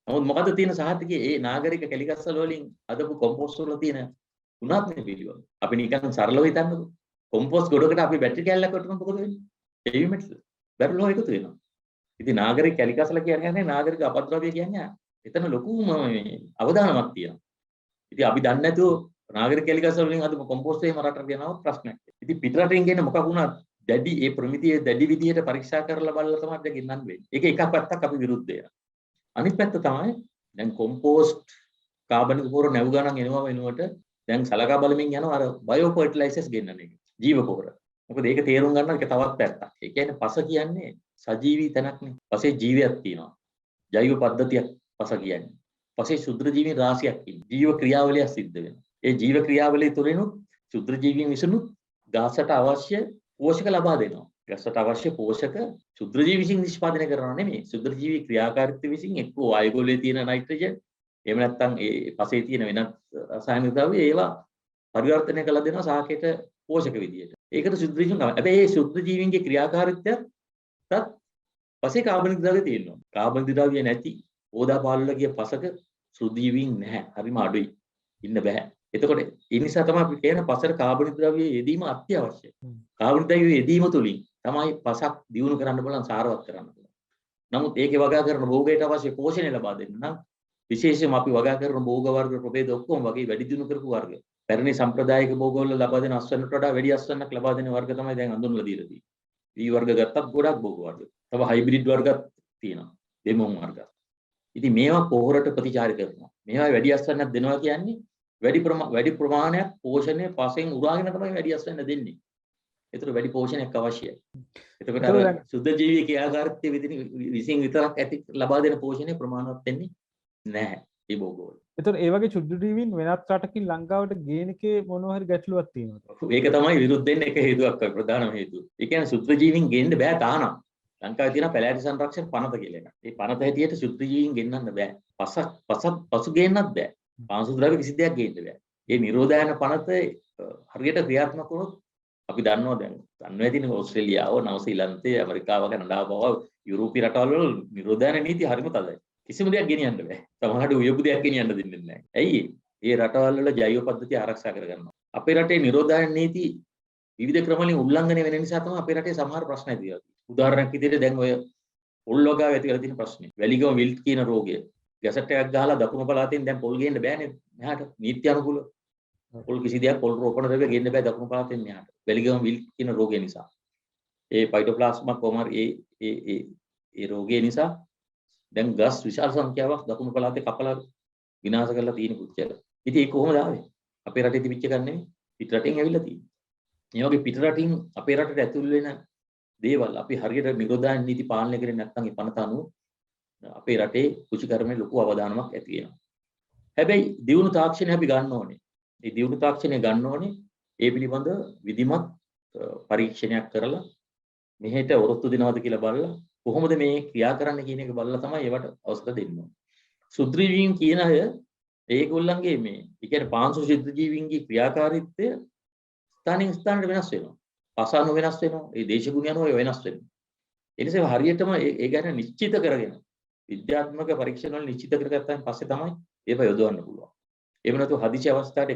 B: නමුත් මොකද තියෙන සාහිත්‍යයේ ඒ නාගරික කැලිකසල වලින් හදපු කොම්පෝස්ට් වල තියෙන ගුණාත්මක පිළිවෙල. අපි නිකන් සරලව හිතන්නකෝ. කොම්පෝස්ට් ගොඩකට අපි බැටරි කැල්ලක් වටනකොට මොකද වෙන්නේ? heavy metals බැරලෝ එකතු වෙනවා. ඉතින් නාගරික කැලිකසල කියන්නේ නාගරික අපද්‍රව්‍ය කියන්නේ එතන ලොකුම අවදානමක් තියෙනවා. ඉතින් අපි දන්නේ නැතුව නාගරික කැලිකසල වලින් හදපු කොම්පෝස්ට් එකම රටට ගෙනවොත් ප්‍රශ්නයක්. ඉතින් පිටරටින් ගෙන මොකක් වුණත් දැඩි ඒ ප්‍රමිතිය දැඩි විදියට පරීක්ෂා කරලා බලලා තමයි දැන් ගෙන්නන්න වෙන්නේ. ඒක එකක් පැත්තක් අපි විරුද්ධ වෙනවා. අනිත් පැත්ත තමයි දැන් කොම්පෝස්ට් කාබනික පොහොර නැව් ගණන් එනවා වෙනුවට දැන් සලකා බලමින් යනවා අර බයෝ ෆර්ටිලයිසර්ස් ගෙන්නන එක. ජීව පොහොර. මොකද ඒක තේරුම් ගන්න එක තවත් පැත්තක්. ඒ කියන්නේ පස කියන්නේ සජීවී තැනක්නේ. පසේ ජීවියක් තියෙනවා. ජෛව පද්ධතියක් පස කියන්නේ. පසේ ශුද්‍ර ජීවීන් රාශියක් ඉන්නවා. ජීව ක්‍රියාවලිය සිද්ධ වෙනවා. ඒ ජීව ක්‍රියාවලිය තුළිනුත් ශුද්‍ර ජීවීන් විසිනුත් ගාසට අවශ්‍ය පෝෂක ලබා දෙනවා. ගසට අවශ්‍ය පෝෂක ශුද්‍ර ජීවි විසින් නිෂ්පාදනය කරනවා නෙමෙයි. ශුද්‍ර ජීවි ක්‍රියාකාරීත්වය විසින් එක්කෝ වායුගෝලයේ තියෙන නයිට්‍රජන් එහෙම නැත්නම් ඒ පසේ තියෙන වෙනත් රසායනික ද්‍රව්‍ය ඒවා පරිවර්තනය කළ දෙනවා සාකේට පෝෂක විදියට. ඒකට ශුද්‍ර ජීවීන් තමයි. හැබැයි මේ ශුද්‍ර ජීවීන්ගේ ක්‍රියාකාරීත්වයත් පසේ කාබනික ද්‍රව්‍ය තියෙනවා. කාබනික ද්‍රව්‍ය නැති ඕදා පාලවල ගිය පසක ශුද්‍ර ජීවීන් නැහැ. හරිම අඩුයි. ඉන්න බෑ. එතකොට ඒ නිසා තමයි අපි කියන පසට කාබනික ද්‍රව්‍ය යෙදීම අත්‍යවශ්‍යයි. කාබනික ද්‍රව්‍ය යෙදීම තුලින් තමයි පසක් දියුණු කරන්න බලන් සාරවත් කරන්න පුළුවන්. නමුත් ඒකේ වගා කරන භෝගයට අවශ්‍ය පෝෂණය ලබා දෙන්න නම් විශේෂයෙන්ම අපි වගා කරන භෝග වර්ග ප්‍රභේද ඔක්කොම වගේ වැඩි දියුණු කරපු වර්ග. පැරණි සම්ප්‍රදායික භෝගවල ලබා දෙන අස්වැන්නට වඩා වැඩි අස්වැන්නක් ලබා දෙන වර්ග තමයි දැන් අඳුන්වලා දීලා තියෙන්නේ. ඊ වර්ග ගත්තත් ගොඩක් භෝග වර්ග. තව හයිබ්‍රිඩ් වර්ගත් තියෙනවා. දෙමොන් වර්ග. ඉතින් මේවා පොහොරට ප්‍රතිචාර කරනවා. මේවා වැඩි අස්වැන්නක් දෙනවා කියන්නේ වැඩි ප්‍රමාණයක් පෝෂණය පසෙන් උරාගෙන තමයි වැඩි අස්වැන්න දෙන්නේ. ඒතර වැඩි පෝෂණයක් අවශ්‍යයි. එතකොට අර සුද්ධ ජීවී ක්‍රියාකාරීත්වය විසින් විතරක් ඇති ලබා දෙන පෝෂණය ප්‍රමාණවත් වෙන්නේ නැහැ මේ භෝගවල.
A: ඒතර ඒ වගේ සුද්ධ ජීවීන් වෙනත් රටකින් ලංකාවට ගේන එකේ මොනවා හරි ගැටලුවක් තියෙනවද?
B: ඒක තමයි විරුද්ධ වෙන්න එක හේතුවක් ප්‍රධානම හේතුව. ඒ කියන්නේ සුද්ධ ජීවීන් ගේන්න බෑ තානම්. ලංකාවේ තියෙන පැලෑටි සංරක්ෂණ පනත කියලා එකක්. ඒ පනත හැටියට සුද්ධ ජීවීන් ගෙන්නන්න බෑ. පසු ගේන්නත් බෑ. පාංශු ද්‍රව්‍ය කිසි දෙයක් ගේන්න බෑ. මේ නිරෝධායන පනත හරියට ක්‍රියාත්මක වුණොත් අපි දන්නවා දැන් දන්නවා තියෙන ඕස්ට්‍රේලියාව, නවසීලන්තය, ඇමරිකාව, කැනඩාව පවා යුරෝපීය රටවල් වල නිරෝධායන නීති හරිම තදයි. කිසිම දෙයක් ගෙනියන්න බෑ. සමහරවිට උයපු දෙයක් ගෙනියන්න දෙන්නේ නැහැ. ඇයි ඒ රටවල් වල ජෛව පද්ධතිය ආරක්ෂා කරගන්නවා. අපේ රටේ නිරෝධායන නීති විවිධ ක්‍රම වලින් උල්ලංඝනය වෙන නිසා තමයි අපේ රටේ සමහර ප්‍රශ්න ඇති වෙලා තියෙන්නේ. උදාහරණයක් විදිහට දැන් ඔය පොල් වගාව ඇති කරලා තියෙන ප්‍රශ්නේ. වැලිගම විල්ට් කියන රෝගය. ගැසට් එකක් ගහලා දකුණු පළාතෙන් දැන් පොල් ගේන්න බෑනේ මෙහාට නීති අනුකූලව. පොල් කිසි දෙයක් පොල් රෝපණ ද්‍රව්‍ය ගේන්න බෑ දකුණු පළාතෙන් මෙහාට. වැලිගම විල්ට් කියන රෝගය නිසා. ඒ ෆයිටෝප්ලාස්මා කොමාර් ඒ රෝගය නිසා දැන් ගස් විශාල සංඛ්‍යාවක් දකුණු පළාතේ කපලා විනාශ කරලා තියෙන පුච්චල. ඉතින් ඒක කොහොමද ආවේ? අපේ රටේ තිබිච්ච එකක් නෙමෙයි. පිට රටින් ඇවිල්ලා තියෙන්නේ. මේ වගේ පිට රටින් අපේ රටට ඇතුල් වෙන දේවල් අපි හරියට නිරෝධායන නීති පාලනය කරේ නැත්නම් ඒ පනත අනුව අපේ රටේ කෘෂිකර්මයේ ලොකු අවදානමක් ඇති වෙනවා. හැබැයි දියුණු තාක්ෂණය අපි ගන්න ඕනේ. මේ දියුණු තාක්ෂණය ගන්න ඕනේ ඒ පිළිබඳ විධිමත් පරීක්ෂණයක් කරලා මෙහෙට වරොත්තු දෙනවද කියලා බලලා කොහොමද මේ ක්‍රියා කරන්න කියන එක බලලා තමයි ඒවට අවසර දෙන්න ඕනේ. ශුද්‍ර ජීවීන් කියන අය ඒගොල්ලන්ගේ මේ ඒ කියන්නේ පාංශු ශුද්‍ර ජීවීන්ගේ ක්‍රියාකාරීත්වය ස්ථානික ස්ථානට වෙනස් වෙනවා. පසානු වෙනස් වෙනවා. ඒ දේශගුණ යනවා වෙනස් වෙනවා. ඒ නිසා හරියටම ඒ ගැන නිශ්චිත කරගෙන විද්‍යාත්මක පරීක්ෂණ වල නිශ්චිත කරගත්තාන් පස්සේ තමයි ඒව යොදවන්න පුළුවන්. එහෙම නැත්නම් හදිසි අවස්ථාවට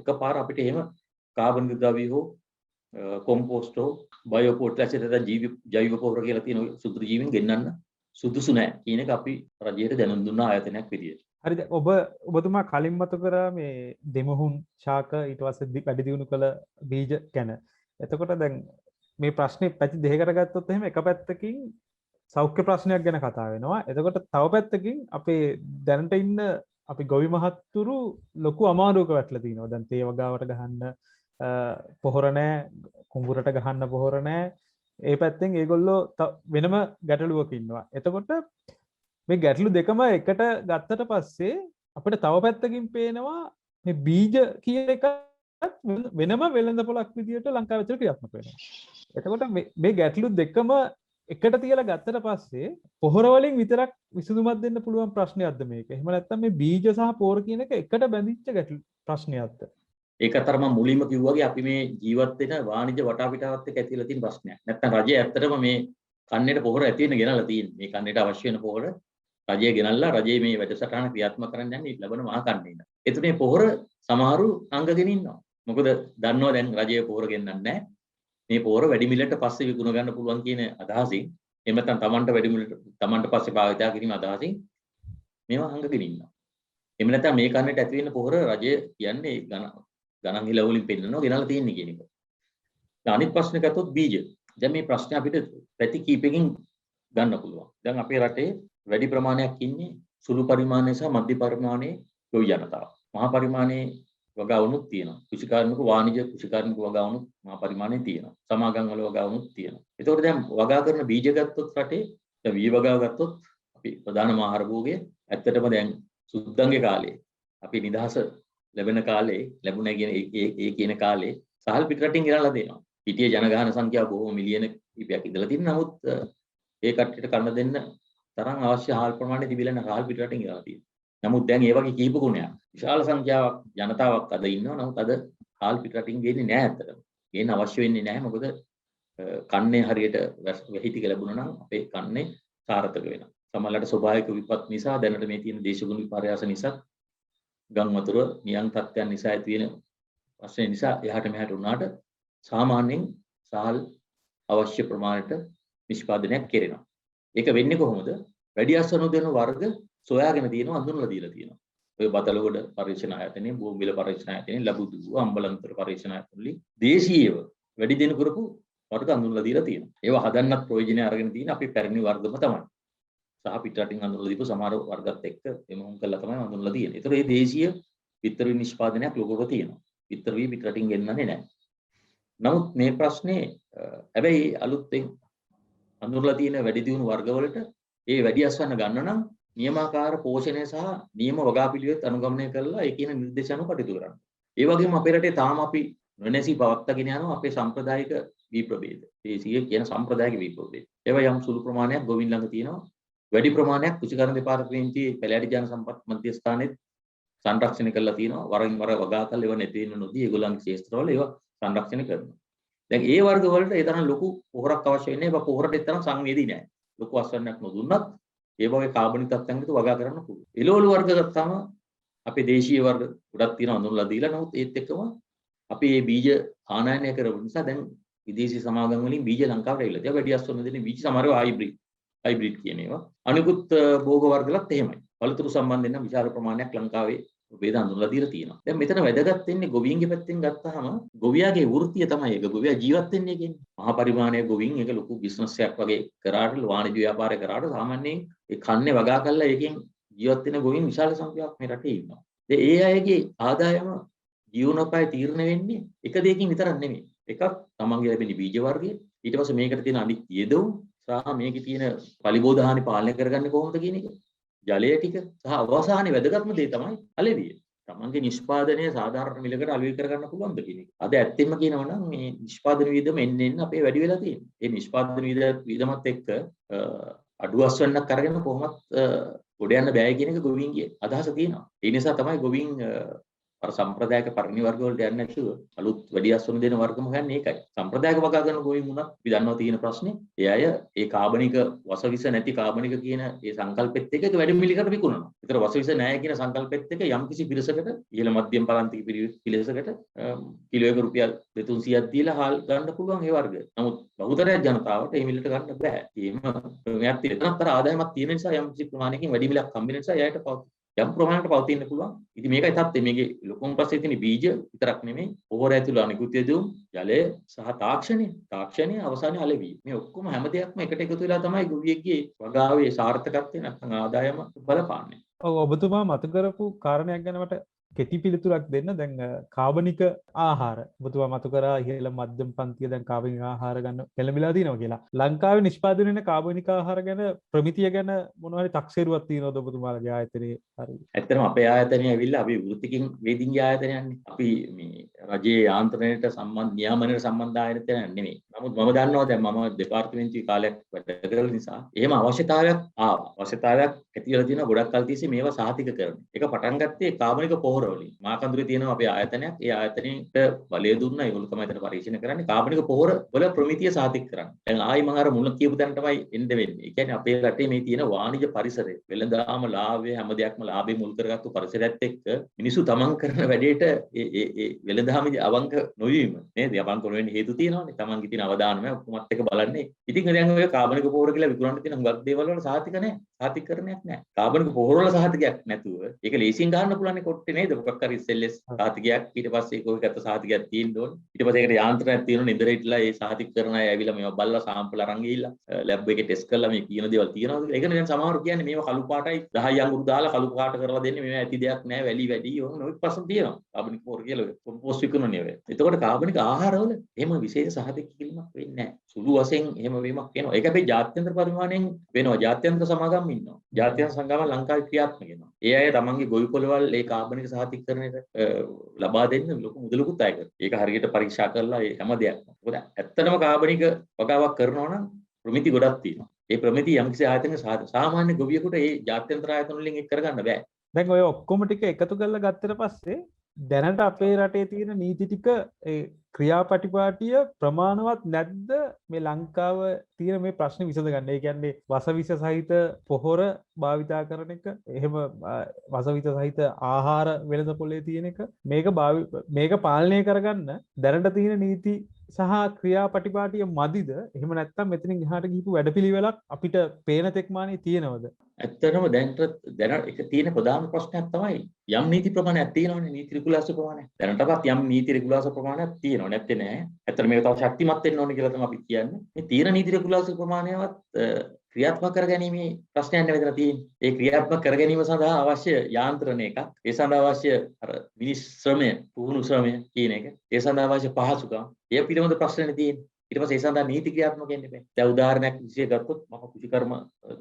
B: එකපාර අපිට එහෙම කාබනික ද්‍රව්‍ය හෝ කොම්පෝස්ට් හෝ බයෝ පොටැසියම් ජෛව පොහොර කියලා තියෙන සුදුසු ජීවීන් ගෙන්නන්න සුදුසු නැහැ කියන එක අපි රජයට දැනුම් දුන්න ආයතනයක් විදියට.
A: හරිද? ඔබතුමා කලින් මතු කරා මේ දෙමුහුන් ශාක ඊට පස්සේ වැඩි දියුණු කළ බීජ ගැන. එතකොට දැන් මේ ප්‍රශ්නේ පැති දෙකකට ගත්තොත් එහෙම එක පැත්තකින් සෞඛ්‍ය ප්‍රශ්නයක් ගැන කතා වෙනවා. එතකොට තව පැත්තකින් අපේ දැනට ඉන්න අපි ගොවි මහත්තුරු ලොකු අමාරුවක වැටලා තිනවා. දැන් තේ වගාවට ගහන්න පොහොර නැහැ, කුඹුරට ගහන්න පොහොර නැහැ. ඒ පැත්තෙන් ඒගොල්ලෝ වෙනම ගැටලුවක ඉන්නවා. එතකොට මේ ගැටලු දෙකම එකට ගත්තට පස්සේ අපිට තව පැත්තකින් පේනවා මේ බීජ කියන එක වෙනම වෙළඳපොළක් විදියට ලංකාවේ ඇතුළේ ක්‍රියාත්මක වෙනවා. එතකොට මේ ගැටලු දෙකම එකට තියලා ගත්තට පස්සේ පොහොර වලින් විතරක් විසඳුමක් දෙන්න පුළුවන් ප්‍රශ්නයක්ද මේක? එහෙම නැත්නම් මේ බීජ සහ පොහොර කියන එක එකට බැඳිච්ච ගැටලු ප්‍රශ්නයක්ද?
B: ඒක අතර මම මුලින්ම කිව්වාගේ අපි මේ ජීවත් වෙන වාණිජ්‍ය වටාපිටාවත් එක්ක ඇතිලා තියෙන ප්‍රශ්නයක්. නැත්නම් රජය ඇත්තටම මේ කන්නේට පොහොර ඇති වෙන ගෙනල්ලා තියෙන්නේ. මේ කන්නේට අවශ්‍ය වෙන පොහොර රජය ගෙනල්ලා රජයේ මේ වැඩසටහන ක්‍රියාත්මක කරන්න යන්නේ ලැබෙන මහා කන්නේ ඉන්න. ඒත් මේ පොහොර සමහරු අංගගෙන ඉන්නවා. මොකද දන්නවා දැන් රජයේ පොහොර ගෙන්නන්නේ නැහැ. මේ පොහොර වැඩි මිලට පස්සේ විකුණ ගන්න පුළුවන් කියන අදහසින් එහෙම නැත්නම් Tamanට වැඩි මිලට Tamanට පස්සේ භාවිත කිරීම අදහසින් මේවා අංගගෙන ඉන්නවා. එහෙම නැත්නම් මේ කන්නේට ඇති වෙන පොහොර රජය කියන්නේ ගණන් හිල වලින් පෙන්නනවා ගෙනල්ලා තියෙන්නේ කියන එක. දැන් අනිත් ප්‍රශ්නේ ගත්තොත් බීජ. දැන් මේ ප්‍රශ්නේ අපිට පැති කීපකින් ගන්න පුළුවන්. දැන් අපේ රටේ වැඩි ප්‍රමාණයක් ඉන්නේ සුළු පරිමාණයේ සහ මධ්‍ය පරිමාණයේ ගොවි ජනතාව. මහා පරිමාණයේ වගාවුනුත් තියෙනවා. කෘෂිකාර්මික වාණිජ්‍ය කෘෂිකාර්මික වගාවුනුත් මහා පරිමාණයේ තියෙනවා. සමාගම් වල වගාවුනුත් තියෙනවා. ඒතකොට දැන් වගා කරන බීජ ගත්තොත් රටේ දැන් වී වගාව ගත්තොත් අපි ප්‍රධානම ආහාර භෝගය ඇත්තටම දැන් සුද්දන්ගේ කාලේ අපි නිදහස ලැබෙන කාලේ ලැබුණා කියන ඒ කියන කාලේ සහල් පිටරටින් ගෙනල්ලා දෙනවා. හිටියේ ජනගහන සංඛ්‍යාව බොහෝ මිලියන කිහිපයක් ඉඳලා තියෙනවා. නමුත් ඒ කට්ටියට කන්න දෙන්න තරම් අවශ්‍ය ආහාර ප්‍රමාණය තිබිලා නැහැ. සහල් පිටරටින් ගෙනල්ලා තියෙනවා. නමුත් දැන් ඒ වගේ කීප ගුණයක් විශාල සංඛ්‍යාවක් ජනතාවක් අද ඉන්නවා. නමුත් අද සහල් පිටරටින් ගේන්නේ නැහැ ඇත්තටම. ගේන්න අවශ්‍ය වෙන්නේ නැහැ. මොකද කන්නේ හරියට වැහි ටික ලැබුණා නම් අපේ කන්නේ සාර්ථක වෙනවා. සමහරවිට ස්වභාවික විපත් නිසා දැනට මේ තියෙන දේශගුණ විපර්යාස නිසා ගම් වතුර නියං තත්ත්වයන් නිසා ඇති වෙන ප්‍රශ්න නිසා එහාට මෙහාට වුණාට සාමාන්‍යයෙන් සහල් අවශ්‍ය ප්‍රමාණයට නිෂ්පාදනයක් කෙරෙනවා. ඒක වෙන්නේ කොහොමද? වැඩි අස්වනු දෙන වර්ග සොයාගෙන තියෙනවා අඳුනලා දීලා තියෙනවා. ඔය බතලගොඩ පරීක්ෂණ ආයතනයේ, බෝම්බිල පරීක්ෂණ ආයතනයේ, ලබුදුව, අම්බලන්තර පරීක්ෂණ ආයතනවලින් දේශීයව වැඩි දෙන කරපු වර්ග අඳුනලා දීලා තියෙනවා. ඒවා හදන්නත් ප්‍රයෝජනය අරගෙන තියෙන අපි පැරණි වර්ගම තමයි. සහ පිටරටින් අඳුනලා දීපු සමහර වර්ගත් එක්ක එමුම් කළා තමයි අඳුනලා තියෙන්නේ. ඒතර මේ දේශීය පිටරවි නිෂ්පාදනයක් ලෝකෙක තියෙනවා. පිටරවි පිටරටින් ගෙන්නන්නේ නැහැ. නමුත් මේ ප්‍රශ්නේ හැබැයි අලුත්ෙන් අඳුරලා තියෙන වැඩි දියුණු වර්ගවලට ඒ වැඩි අස්වැන්න ගන්න නම් නියමාකාර පෝෂණය සහ නියම වගාපිළිවෙත් අනුගමනය කරලා ඒ කියන නිර්දේශ අනුව කටයුතු කරන්න. ඒ වගේම අපේ රටේ තාම අපි නොනැසී පවත්වාගෙන යනවා අපේ සම්ප්‍රදායික වී ප්‍රභේද. දේශීය කියන සම්ප්‍රදායික වී ප්‍රභේද. ඒවා යම් සුළු ප්‍රමාණයක් ගොවින් ළඟ තියෙනවා. වැඩි ප්‍රමාණයක් කෘෂිකර්ම දෙපාර්තමේන්තුවේ පැලෑටි ජන සම්පත් මධ්‍යස්ථානයේ සංරක්ෂණය කරලා තියෙනවා. වරින් වර වගා කරලා ඒවා නැති වෙන්න නොදී ඒගොල්ලන්ගේ ක්ෂේත්‍රවල ඒවා සංරක්ෂණය කරනවා. දැන් ඒ වර්ග වලට ඒ තරම් ලොකු පොහොරක් අවශ්‍ය වෙන්නේ නැහැ. පොහොරට ඒ තරම් සංවේදී නැහැ. ලොකු අස්වැන්නක් නොදුන්නත් ඒ වගේ කාබනික තත්ත්වයන් විතර වගා කරන්න පුළුවන්. එළවලු වර්ග ගත්තාම අපේ දේශීය වර්ග ගොඩක් තියෙනවා අඳුනලා දීලා. නමුත් ඒත් එක්කම අපි මේ බීජ ආනයනය කරපු නිසා දැන් විදේශී සමාගම් වලින් බීජ ලංකාවට ඇවිල්ලා තියෙනවා. වැඩි අස්වැන්න දෙන බීජ සමහරව හයිබ්‍රිඩ් කියන ඒවා. අනිකුත් භෝග වර්ගලත් එහෙමයි. පළතුරු සම්බන්ධයෙන් නම් විශාල ප්‍රමාණයක් ලංකාවේ වේද අඳුනලා දීලා තියෙනවා. දැන් මෙතන වැදගත් වෙන්නේ ගොවීන්ගේ පැත්තෙන් ගත්තාම ගොවියාගේ වෘත්තිය තමයි ඒක. ගොවියා ජීවත් වෙන්නේ කියන්නේ. මහා පරිමාණයේ ගොවීන් ඒක ලොකු බිස්නස් එකක් වගේ කරාට වාණිජ්‍ය ව්‍යාපාරය කරාට සාමාන්‍යයෙන් ඒ කන්නේ වගා කරලා ඒකෙන් ජීවත් වෙන ගොවීන් විශාල සංඛ්‍යාවක් මේ රටේ ඉන්නවා. ඒ අයගේ ආදායම ජීවනෝපාය තීරණය වෙන්නේ එක දෙයකින් විතරක් නෙමෙයි. එකක් තමන්ගේ ලැබෙන බීජ වර්ගය, ඊට පස්සේ මේකට තියෙන අනිත් යෙදවුම් සහ මේකේ තියෙන පලිබෝධහානි පාලනය කරගන්නේ කොහොමද කියන එක. ජලය ටික සහ අවසානයේ වැදගත්ම දේ තමයි අලෙවිය. තමන්ගේ නිෂ්පාදනය සාධාරණ මිලකට අලෙවි කරගන්න පුළුවන්ද කියන එක. අද ඇත්තෙන්ම කියනවා නම් මේ නිෂ්පාදන වියදම එන්න අපේ වැඩි වෙලා තියෙනවා. ඒ නිෂ්පාදන වියදමත් එක්ක අඩු අස්වැන්නක් අරගෙන කොහොමත් ගොඩ යන්න බෑ කියන එක ගොවීන්ගේ අදහස තියෙනවා. ඒ නිසා තමයි ගොවීන් අර සම්ප්‍රදායික පරිණි වර්ග වලට යන්නේ නැතුව අලුත් වැඩි අස්වැන්න දෙන වර්ගම හොයන්නේ ඒකයි. සම්ප්‍රදායික වගා කරන ගොවීන් වුණත් අපි දන්නවා තියෙන ප්‍රශ්නේ. ඒ අය ඒ කාබනික වසවිස නැති කාබනික කියන ඒ සංකල්පෙත් එක්ක වැඩි මිලකට විකුණනවා. ඒතර වසවිස නැහැ කියන සංකල්පෙත් එක්ක යම්කිසි පිරිසකට ඉහළ මධ්‍යම පරාන්තික පිරිසකට කිලෝ එක රුපියල් 200ක් දීලා හාල් ගන්න පුළුවන් ඒ වර්ග. නමුත් බහුතරය ජනතාවට මේ මිලට ගන්න බෑ. එහෙම මෙයක් තියෙනතර ආදායමක් තියෙන නිසා යම්කිසි ප්‍රමාණයකින් වැඩි මිලක් හම්බ වෙන නිසා එයාට යම් ප්‍රමාණයකට පවතින්න පුළුවන්. ඉතින් මේකයි තත්ත්වය. මේකේ ලොකුම ප්‍රශ්නේ තියෙන බීජ විතරක් නෙමෙයි. පොහොර ඇතුළේ අනිකුත් යෙදුම්, ජලය සහ තාක්ෂණය අවසානයේ අලෙවි. මේ ඔක්කොම හැම දෙයක්ම එකට එකතු වෙලා තමයි ගොවියෙක්ගේ වගාවේ සාර්ථකත්වය නැත්නම් ආදායම බලපාන්නේ.
A: ඔව් ඔබතුමා මතු කරපු කාරණයක් ගැන මට කෙටි පිළිතුරක් දෙන්න. දැන් කාබනික ආහාර ඔබතුමා මතු කරා ඉහළ මධ්‍යම පන්තිය දැන් කාබනික ආහාර ගන්න පෙළඹිලා තියෙනවා කියලා. ලංකාවේ නිෂ්පාදනය වෙන කාබනික ආහාර ගැන ප්‍රමිතිය ගැන මොනවාරි තක්සේරුවක් තියෙනවද ඔබතුමාලගේ ආයතනයේ? හරි.
B: ඇත්තටම අපේ ආයතනය ඇවිල්ලා අපි වෘත්තිකින් වේදින්ගේ ආයතනයන්නේ. අපි මේ රජයේ යාන්ත්‍රණයට සම්බන්ධ නියාමනයට සම්බන්ධ ආයතනයක් නෙමෙයි. නමුත් මම දන්නවා දැන් මම දෙපාර්තමේන්තුවේ කාලයක් වැඩ කරන නිසා එහෙම අවශ්‍යතාවයක් ආවා. අවශ්‍යතාවයක් ඇති වෙලා තියෙනවා ගොඩක් කල් තිස්සේ මේවා සාහිතික කරන. ඒක පටන් ගත්තේ කාබනික පොහොර වලින්. මාකන්දුරේ තියෙනවා අපේ ආයතනයක්. ඒ ආයතනයට බලය දුන්නා. ඒගොල්ලෝ තමයි එතන පරීක්ෂණ කරන්නේ. කාබනික පොහොර වල ප්‍රමිතිය සාහිතික කරන්න. දැන් ආයි මම අර මුල කියපු තැන තමයි එන්න වෙන්නේ. ඒ කියන්නේ අපේ රටේ මේ තියෙන වාණිජ පරිසරය වෙළඳාම ලාභය හැම දෙයක්ම ලාභේ මුල් කරගත්තු පරිසරයත් එක්ක මිනිස්සු තමන් කරන වැඩේට ඒ වෙළඳාමේ අවංක නොවීම නේද? අවංක නොවෙන්න හේතු තියෙනවානේ. තමන්ගේ තියෙන අවදානම ඔක්කොමත් එක බලන්නේ. ඉතින් දැන් ඔය කාබනික පොහොර කියලා විකුණන්න තියෙන හුඟක් දේවල් වල සාහිතික නැහැ. සාහිතිකරණයක් නැහැ. කාබනික පොහොර වල සාහිතිකයක් නැතුව ඒක ලේසියෙන් ගන්න පුළුවන් කොට්ටේ නේද? මොකක් හරි SLS සාහිතිකයක් ඊට පස්සේ ඒකකට සාහිතිකයක් තියෙන්න ඕනේ. ඊට පස්සේ ඒකට යාන්ත්‍රණයක් තියෙනවා නිදර හිටලා ඒ සාහිතික කරන අය ඇවිල්ලා මේවා බලලා සාම්පල් අරන් ගිහිල්ලා ලැබ් එකේ ටෙස්ට් කරලා මේ කියන දේවල් තියෙනවද කියලා. ඒකනේ දැන් සමහරව කියන්නේ මේවා කළු පාටයි 10 අඟුරු දාලා කළු පාට කරලා දෙන්නේ මේවා ඇති දෙයක් නැහැ වැලි වැඩි ඕන නොයෙක් ප්‍රශ්න තියෙනවා. කාබනික පොහොර කියලා කොම්පෝස්ට් විකුණන්නේ ඔය. එතකොට කාබනික ආහාරවල එහෙම විශේෂ සාහිතික කිරීමක් වෙන්නේ නැහැ. සුළු වශයෙන් එහෙම වීමක් වෙනවා. ඒක අපි ජාත්‍යන්තර පරිමාණයෙන් වෙනවා. ජාත්‍යන්තර සමාගම් ඉන්නවා. ජාත්‍යන්තර සංගම ලංකාවේ ක්‍රියාත්මක වෙනවා. ඒ අය තමන්ගේ ගොවිපළවල් ඒ කාබනික සාහිතිකරණයට ලබා දෙන්න ලොකු මුදලකුත් අය කරනවා. ඒක හරියට පරීක්ෂා කරලා ඒ හැම දෙයක්ම. මොකද ඇත්තටම කාබනික වගාවක් කරනවා නම් ප්‍රමිති ගොඩක් තියෙනවා. ඒ ප්‍රමිති යම්කිසි ආයතනයක සාමාන්‍ය ගොවියෙකුට ඒ ජාත්‍යන්තර ආයතන වලින් ඒක කරගන්න බෑ.
A: දැන් ඔය ඔක්කොම ටික එකතු කරලා ගත්තට පස්සේ දැනට අපේ රටේ තියෙන නීති ටික ඒ ක්‍රියාපටිපාටිය ප්‍රමාණවත් නැද්ද මේ ලංකාව තියෙන මේ ප්‍රශ්නේ විසඳගන්න? ඒ කියන්නේ වසවිස සහිත පොහොර භාවිතා කරන එක, එහෙම වසවිස සහිත ආහාර වෙළඳ පොලේ තියෙන එක, මේක පාලනය කරගන්න දැනට තියෙන නීති සහ ක්‍රියාපටිපාටිය මදිද? එහෙම නැත්නම් මෙතනින් එහාට ගිහපු වැඩපිළිවෙලක් අපිට පේන තෙක්මානේ තියෙනවද?
B: ඇත්තටම දැන් එක තියෙන ප්‍රධාන ප්‍රශ්නයක් තමයි යම් නීති ප්‍රමාණයක් තියෙනවනේ, නීති රිගුලාසි ප්‍රමාණයක්. දැනටවත් යම් නීති රිගුලාසි ප්‍රමාණයක් තියෙනවා. නැත්තේ නෑ. ඇත්තට මේක තව ශක්තිමත් වෙන්න ඕනේ කියලා තමයි අපි කියන්නේ. මේ තියෙන නීති රිගුලාසි ප්‍රමාණයවත් ක්‍රියාත්මක කරගැනීමේ ප්‍රශ්නයක් නෙවෙයි තියෙන්නේ. ඒ ක්‍රියාත්මක කරගැනීම සඳහා අවශ්‍ය යාන්ත්‍රණ එකක්. ඒ සඳහා අවශ්‍ය අර මිනිස් ශ්‍රමය, පුහුණු ශ්‍රමය කියන එක. ඒ සඳහා අවශ්‍ය පහසුකම්. ඒ පිළිබඳ ප්‍රශ්නනේ තියෙන්නේ. ඊට පස්සේ ඒ සඳහා නීති ක්‍රියාත්මක වෙන්න බෑ. දැන් උදාහරණයක් විශේෂ ගත්තොත් මම කෘෂිකර්ම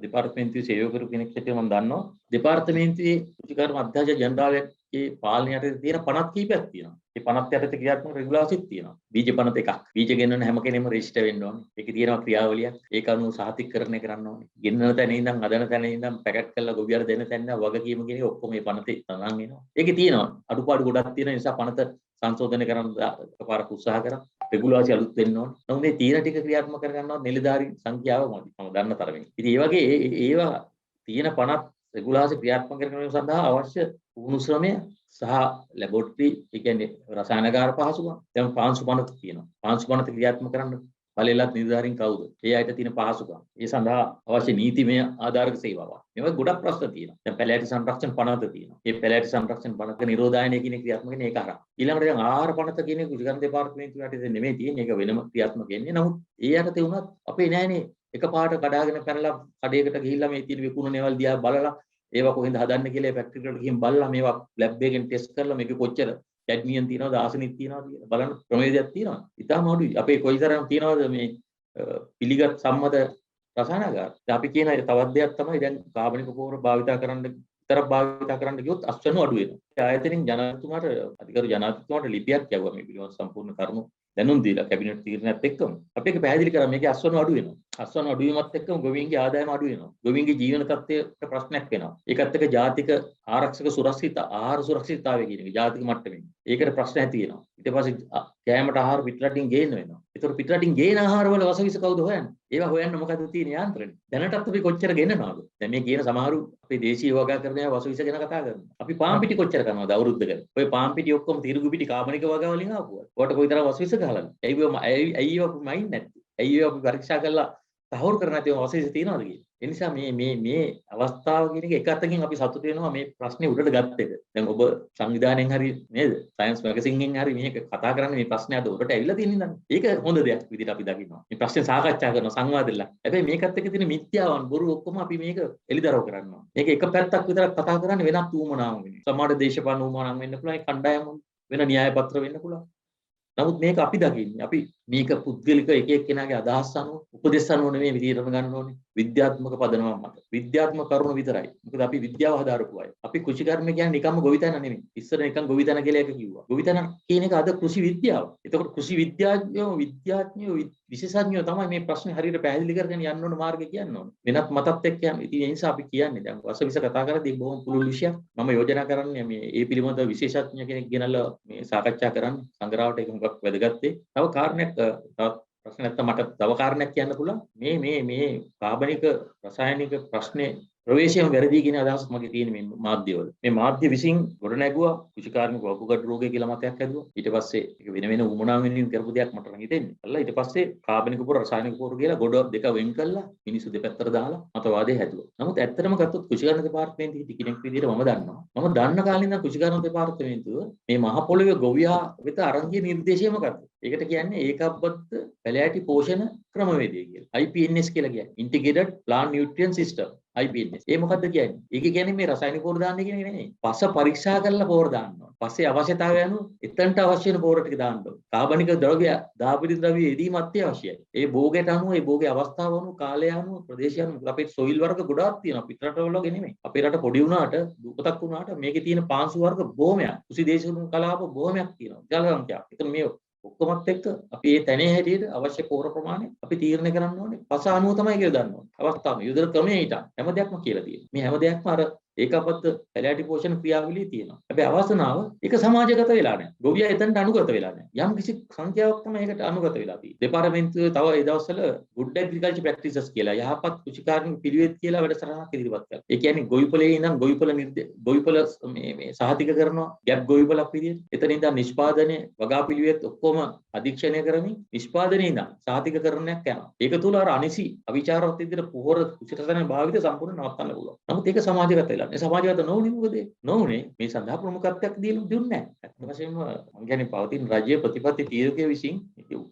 B: දෙපාර්තමේන්තුවේ සේවකරු කෙනෙක් හැටියට මම දන්නවා. දෙපාර්තමේන්තුවේ කෘෂිකර්ම අධ්‍යක්ෂ ජනරාලගේ පාලනය යටතේ තියෙන පනත් කීපයක් තියෙනවා. ඒ පනත් යටතේ ක්‍රියාත්මක රෙගුලාසිත් තියෙනවා. බීජ පනත් එකක්. බීජ ගෙන්නන හැම කෙනෙම රෙජිස්ටර් වෙන්න ඕනේ. ඒකේ තියෙනවා ක්‍රියාවලියක්. ඒක අනුව සාහිතිකරණය කරන්න ඕනේ. ගෙන්නන තැන ඉඳන් හදන තැන ඉඳන් පැකට් කරලා ගොවියට දෙන තැන වගකීම කියන එක ඔක්කොම මේ පනතේ තනන් එනවා. ඒකේ තියෙනවා අඩුපාඩු ගොඩක් තියෙන නිසා පනත සංශෝධනය කරන්න එකපාරක් උත්සාහ කරා. රෙගුලාසි අලුත් වෙන්න ඕනේ. නමුත් මේ තීන ටික ක්‍රියාත්මක කරගන්නවත් නිලධාරී සංඛ්‍යාව මොකද? මම දන්න තරමින්. ඉතින් ඒ වගේ ඒවා තියෙන පනත් රෙගුලාසි ක්‍රියාත්මක කරගැනීම සඳහා අවශ්‍ය පුහුණු ශ්‍රමය සහ ලැබොරටරි, ඒ කියන්නේ රසායනකාර පහසුකම්. දැන් පාංශු පනත තියෙනවා. පාංශු පනත ක්‍රියාත්මක කරන්න බලයලත් නිලධාරීන් කවුද? ඒ අයට තියෙන පහසුකම්. ඒ සඳහා අවශ්‍ය නීතිමය ආධාරක සේවාවක්. මේවා ගොඩක් ප්‍රශ්න තියෙනවා. දැන් පැලෑටි සංරක්ෂණ පනත තියෙනවා. මේ පැලෑටි සංරක්ෂණ පනත නිරෝධායනය කියන ක්‍රියාත්මක වෙන්නේ ඒක හරහා. ඊළඟට දැන් ආහාර පනත කියන කෘෂිකර්ම දෙපාර්තමේන්තුව යටතේ නෙමෙයි තියෙන්නේ. ඒක වෙනම ක්‍රියාත්මක වෙන්නේ. නමුත් ඒ යටතේ වුණත් අපේ නෑනේ එකපාරට කඩාගෙන පැනලා කඩේකට ගිහිල්ලා මේ තියෙන විකුණන ඒවල් දිහා බලලා ඒවා කොහෙන්ද හදන්නේ කියලා ෆැක්ටරි වලට ගිහින් බලලා මේවා ලැබ් එකෙන් ටෙස්ට් කරලා මේක කොච්චර කැඩ්මියම් තියෙනවද ආසනික් තියෙනවද කියලා බලන්න ක්‍රමවේදයක් තියෙනවා. ඉතාලම අඩුයි. අපේ කොයිතරම් තියෙනවද මේ පිළිගත් සම්මත රසායනාගාර. දැන් අපි කියන තවත් දෙයක් තමයි දැන් කාබනික පොහොර භාවිතා කරන්න විතරක් භාවිතා කරන්න ගියොත් අස්වනු අඩු වෙනවා. ඒ ආයතනින් ජනාධිපතිතුමාට අධිකරු ජනාධිපතිතුමාට ලිපියක් යවුවා මේ පිළිබඳ සම්පූර්ණ කරුණු දැනුම් දීලා කැබිනට් තීරණයත් එක්කම අපි ඒක පැහැදිලි කරා මේකේ අස්වනු අඩු වෙනවා. අස්වනු අඩු වීමත් එක්කම ගොවීන්ගේ ආදායම අඩු වෙනවා. ගොවීන්ගේ ජීවන තත්ත්වයට ප්‍රශ්නයක් වෙනවා. ඒකත් එක්ක ජාතික ආරක්ෂක සුරක්ෂිත ආහාර සුරක්ෂිතතාවය කියන එක ජාතික මට්ටමින්. ඒකට ප්‍රශ්න ඇති වෙනවා. ඊට පස්සේ කෑමට ආහාර පිටරටින් ගේන්න වෙනවා. ඒතර පිටරටින් ගේන ආහාර වල වසවිස කවුද හොයන්නේ? ඒවා හොයන්න මොකද තියෙන යාන්ත්‍රණය? දැනටත් අපි කොච්චර ගෙන්නනවද? දැන් මේ කියන සමහරු අපේ දේශීය වගා කරන ඒවා වසවිස ගැන කතා කරනවා. අපි පාන් පිටි කොච්චර කරනවද අවුරුද්දකට? ඔය පාන් පිටි ඔක්කොම තිරුගු පිටි කාබනික වගා වලින් ආපුවා. ඔයාලට කොයිතරම් වසවිස ගහලාද? ඇයි ඒවා මයින් නැත්තේ? ඇයි ඒවා අපි පරීක්ෂා කරලා තහවුරු කරන්න නැති අවශ්‍යතාවය තියෙනවද කියලා. ඒ නිසා මේ අවස්ථාව කියන එක එක අතකින් අපි සතුටු වෙනවා මේ ප්‍රශ්නේ උඩට ගත්ත එක. දැන් ඔබ සංවිධානයෙන් හරි නේද? සයන්ස් මැගසින් හරි මේක කතා කරන්නේ මේ ප්‍රශ්නේ අද උඩට ඇවිල්ලා තියෙන ඉඳන්. ඒක හොඳ දෙයක් විදිහට අපි දකිනවා. මේ ප්‍රශ්නේ සාකච්ඡා කරනවා සංවාදෙලා. හැබැයි මේකත් එක්ක තියෙන මිත්‍යාවන් බොරු ඔක්කොම අපි මේක එලිදරව් කරනවා. මේක එක පැත්තක් විතරක් කතා කරන්නේ වෙනත් ඌමනාවක් වෙන්නේ. සමහර දේශපාලන ඌමනාවක් වෙන්න පුළුවන්. ඒ කණ්ඩායම වෙන න්‍යාය පත්‍ර වෙන්න පුළුවන්. නමුත් මේක අපි දකින්නේ අපි මේක පුද්ගලික එක එක්කෙනාගේ අදහස් අනුව උපදෙස් අනුව නෙමෙයි විදියට ගන්න ඕනේ විද්‍යාත්මක පදනමක් මත විද්‍යාත්මක කරුණු විතරයි මොකද අපි විද්‍යාව හදාරපු අය අපි කෘෂිකර්ම කියන්නේ නිකම්ම ගොවිතැන නෙමෙයි ඉස්සර නිකම් ගොවිතැන කියලා එක කිව්වා ගොවිතැන කියන එක අද කෘෂි විද්‍යාව එතකොට කෘෂි විද්‍යාඥයෝ විශේෂඥයෝ තමයි මේ ප්‍රශ්නේ හරියට පැහැදිලි කරගෙන යන්න ඕන මාර්ගය කියන්න ඕනේ වෙනත් මතත් එක්ක යන්න ඉතින් ඒ නිසා අපි කියන්නේ දැන් වසවිස කතා කරද්දී බොහොම පුළුල් විෂයක් මම යෝජනා කරන්නේ මේ ඒ පිළිබඳව විශේෂඥ කෙනෙක් ගෙනල්ලා මේ සාකච්ඡා කරන්න සංග්‍රහවට ඒක මොකක් වැදගත්තේ තව කාරණයක් ප්‍රශ්න නැත්නම් මට තව කාරණයක් කියන්න පුළුවන් මේ කාබනික රසායනික ප්‍රශ්නේ ප්‍රවේශයෙන් වැරදි කියන අදහස් මගේ තියෙන මේ මාධ්‍යවල මේ මාධ්‍ය විසින් ගොඩ නැගුවා කුෂිකාර්මික වකුගඩු රෝගය කියලා මතයක් හැදුවා ඊට පස්සේ ඒක වෙන උමනාව වෙනින් කරපු දෙයක් මට නම් හිතෙන්නේ අල්ලා ඊට පස්සේ කාබනික පොර රසායනික පොර කියලා ගොඩ දෙක වෙන් කළා මිනිස්සු දෙපැත්තට දාලා මතවාදය හැදුවා නමුත් ඇත්තටම ගත්තොත් කුෂිකාර්ම දෙපාර්තමේන්තුවේ හිටි කෙනෙක් විදිහට මම දන්නවා මම දන්න කාලේ ඉඳන් කුෂිකාර්ම දෙපාර්තමේන්තුව මේ මහ පොළොවේ ගොවියා වෙත අරන් ගිය නිර්දේශය මොකක්ද ඒකට කියන්නේ ඒකබ්බත් පැලෑටි පෝෂණ ක්‍රමවේදය කියලා. IPNS කියලා කියන්නේ. Integrated Plant Nutrient System. IPNS. ඒ මොකද්ද කියන්නේ? ඒක කියන්නේ මේ රසායනික පොහොර දාන්න කියන එක නෙමෙයි. පස පරීක්ෂා කරලා පොහොර දාන්න ඕන. පස්සේ අවශ්‍යතාවය අනුව එතනට අවශ්‍ය වෙන පොහොර ටික දාන්න ඕන. කාබනික ද්‍රව්‍ය, දාපිරි ද්‍රව්‍ය යෙදීම අත්‍යවශ්‍යයි. ඒ භෝගයට අනුව, ඒ භෝගයේ අවස්ථාව අනුව, කාලය අනුව, ප්‍රදේශය අනුව අපේ සොයිල් වර්ග ගොඩාක් තියෙනවා. පිට රටවල වගේ නෙමෙයි. අපේ රට පොඩි වුණාට, දුපතක් වුණාට මේකේ තියෙන පාංශු වර්ග බොහොමයක්. කුසි දේශගුණ කලාප බොහොමයක් තියෙනවා. විශාල සංඛ්‍යාවක්. ඒතන මේ ඔක්කොමත් එක්ක අපි මේ තැනේ හැටියට අවශ්‍ය පොහොර ප්‍රමාණය අපි තීරණය කරන්න ඕනේ. පස අනුව තමයි කියලා දන්න ඕනේ. අවස්ථාව යොදන ක්‍රමයේ ඊට හැම දෙයක්ම කියලා තියෙනවා. මේ හැම දෙයක්ම අර ඒකපත් පැලෑටි පෝෂණ ක්‍රියාවලිය තියෙනවා. හැබැයි අවසනාව ඒක සමාජගත වෙලා නැහැ. ගොවියා එතනට අනුගත වෙලා නැහැ. යම් කිසි සංඛ්‍යාවක් තමයි ඒකට අනුගත වෙලා තියෙන්නේ. දෙපාර්තමේන්තුවේ තව ඒ දවස්වල good agriculture practices කියලා යහපත් කෘෂිකාර්මික පිළිවෙත් කියලා වැඩසටහනක් ඉදිරිපත් කළා. ඒ කියන්නේ ගොවිපලේ ඉඳන් ගොවිපල මේ සහතික කරනවා ගැප් ගොවිපලක් විදියට. එතන ඉඳන් නිෂ්පාදනයේ වගා පිළිවෙත් ඔක්කොම අධීක්ෂණය කරමින් නිෂ්පාදනයේ ඉඳන් සහතික කරණයක් යනවා. ඒක තුල අර අනිසි අවිචාරවත් විදියට පොහොර කුසිරසන භාවිත සම්පූර්ණ නවත්තන්න පුළුවන්. නමුත් ඒක සමාජගත වෙලා. ඒ සමාජගත නොවුනේ මොකද? නොවුනේ මේ සඳහා ප්‍රමුඛත්වයක් දුන්නේ නැහැ. ඇත්ත වශයෙන්ම මම කියන්නේ පවතින රාජ්‍ය ප්‍රතිපත්ති තීරකයේ විසින්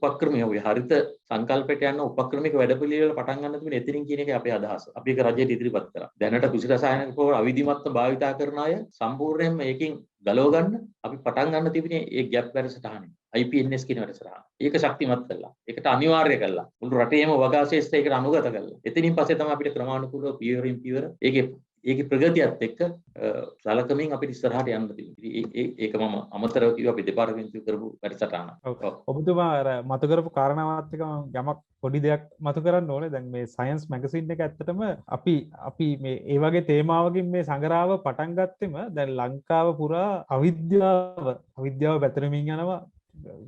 B: උපක්‍රමය ඔය හරිත සංකල්පයට යන උපක්‍රමික වැඩපිළිවෙල පටන් ගන්න තිබුණේ එතනින් කියන එකේ අපේ අදහස. අපි ඒක රජයට ඉදිරිපත් කරා. දැනට කුසිරසායනික පොහොර අවිධිමත්ව භාවිතා කරන අය සම්පූර්ණයෙන්ම ඒකෙන් ගලව ගන්න අපි පටන් ගන්න තිබුණේ ඒ ගැප් වැඩසටහනේ. IPNS කියන වැඩසටහන. ඒක ශක්තිමත් කළා. ඒකට අනිවාර්ය කළා. මුළු රටේම වගාශේෂ්ත්‍රය ඒකට අනුගත කළා. එතනින් පස්සේ තමයි අපිට ක්‍රමානුකූලව පියවරින් පියවර ඒකේ ප්‍රගතියත් එක්ක සලකමින් අපිට ඉස්සරහට යන්න තියෙනවා. ඒක මම අමතරව කිව්වා අපි දෙපාර්තමේන්තුව කරපු වැඩසටහන.
A: ඔබතුමා අර මතු කරපු කාරණාවත් එක්ක මම යමක් පොඩි දෙයක් මතු කරන්න ඕනේ. දැන් මේ සයන්ස් මැගසින් එක ඇත්තටම අපි මේ ඒ වගේ තේමාවකින් මේ සංග්‍රහව පටන් ගත්තෙම දැන් ලංකාව පුරා අවිද්‍යාව පැතිරෙමින් යනවා.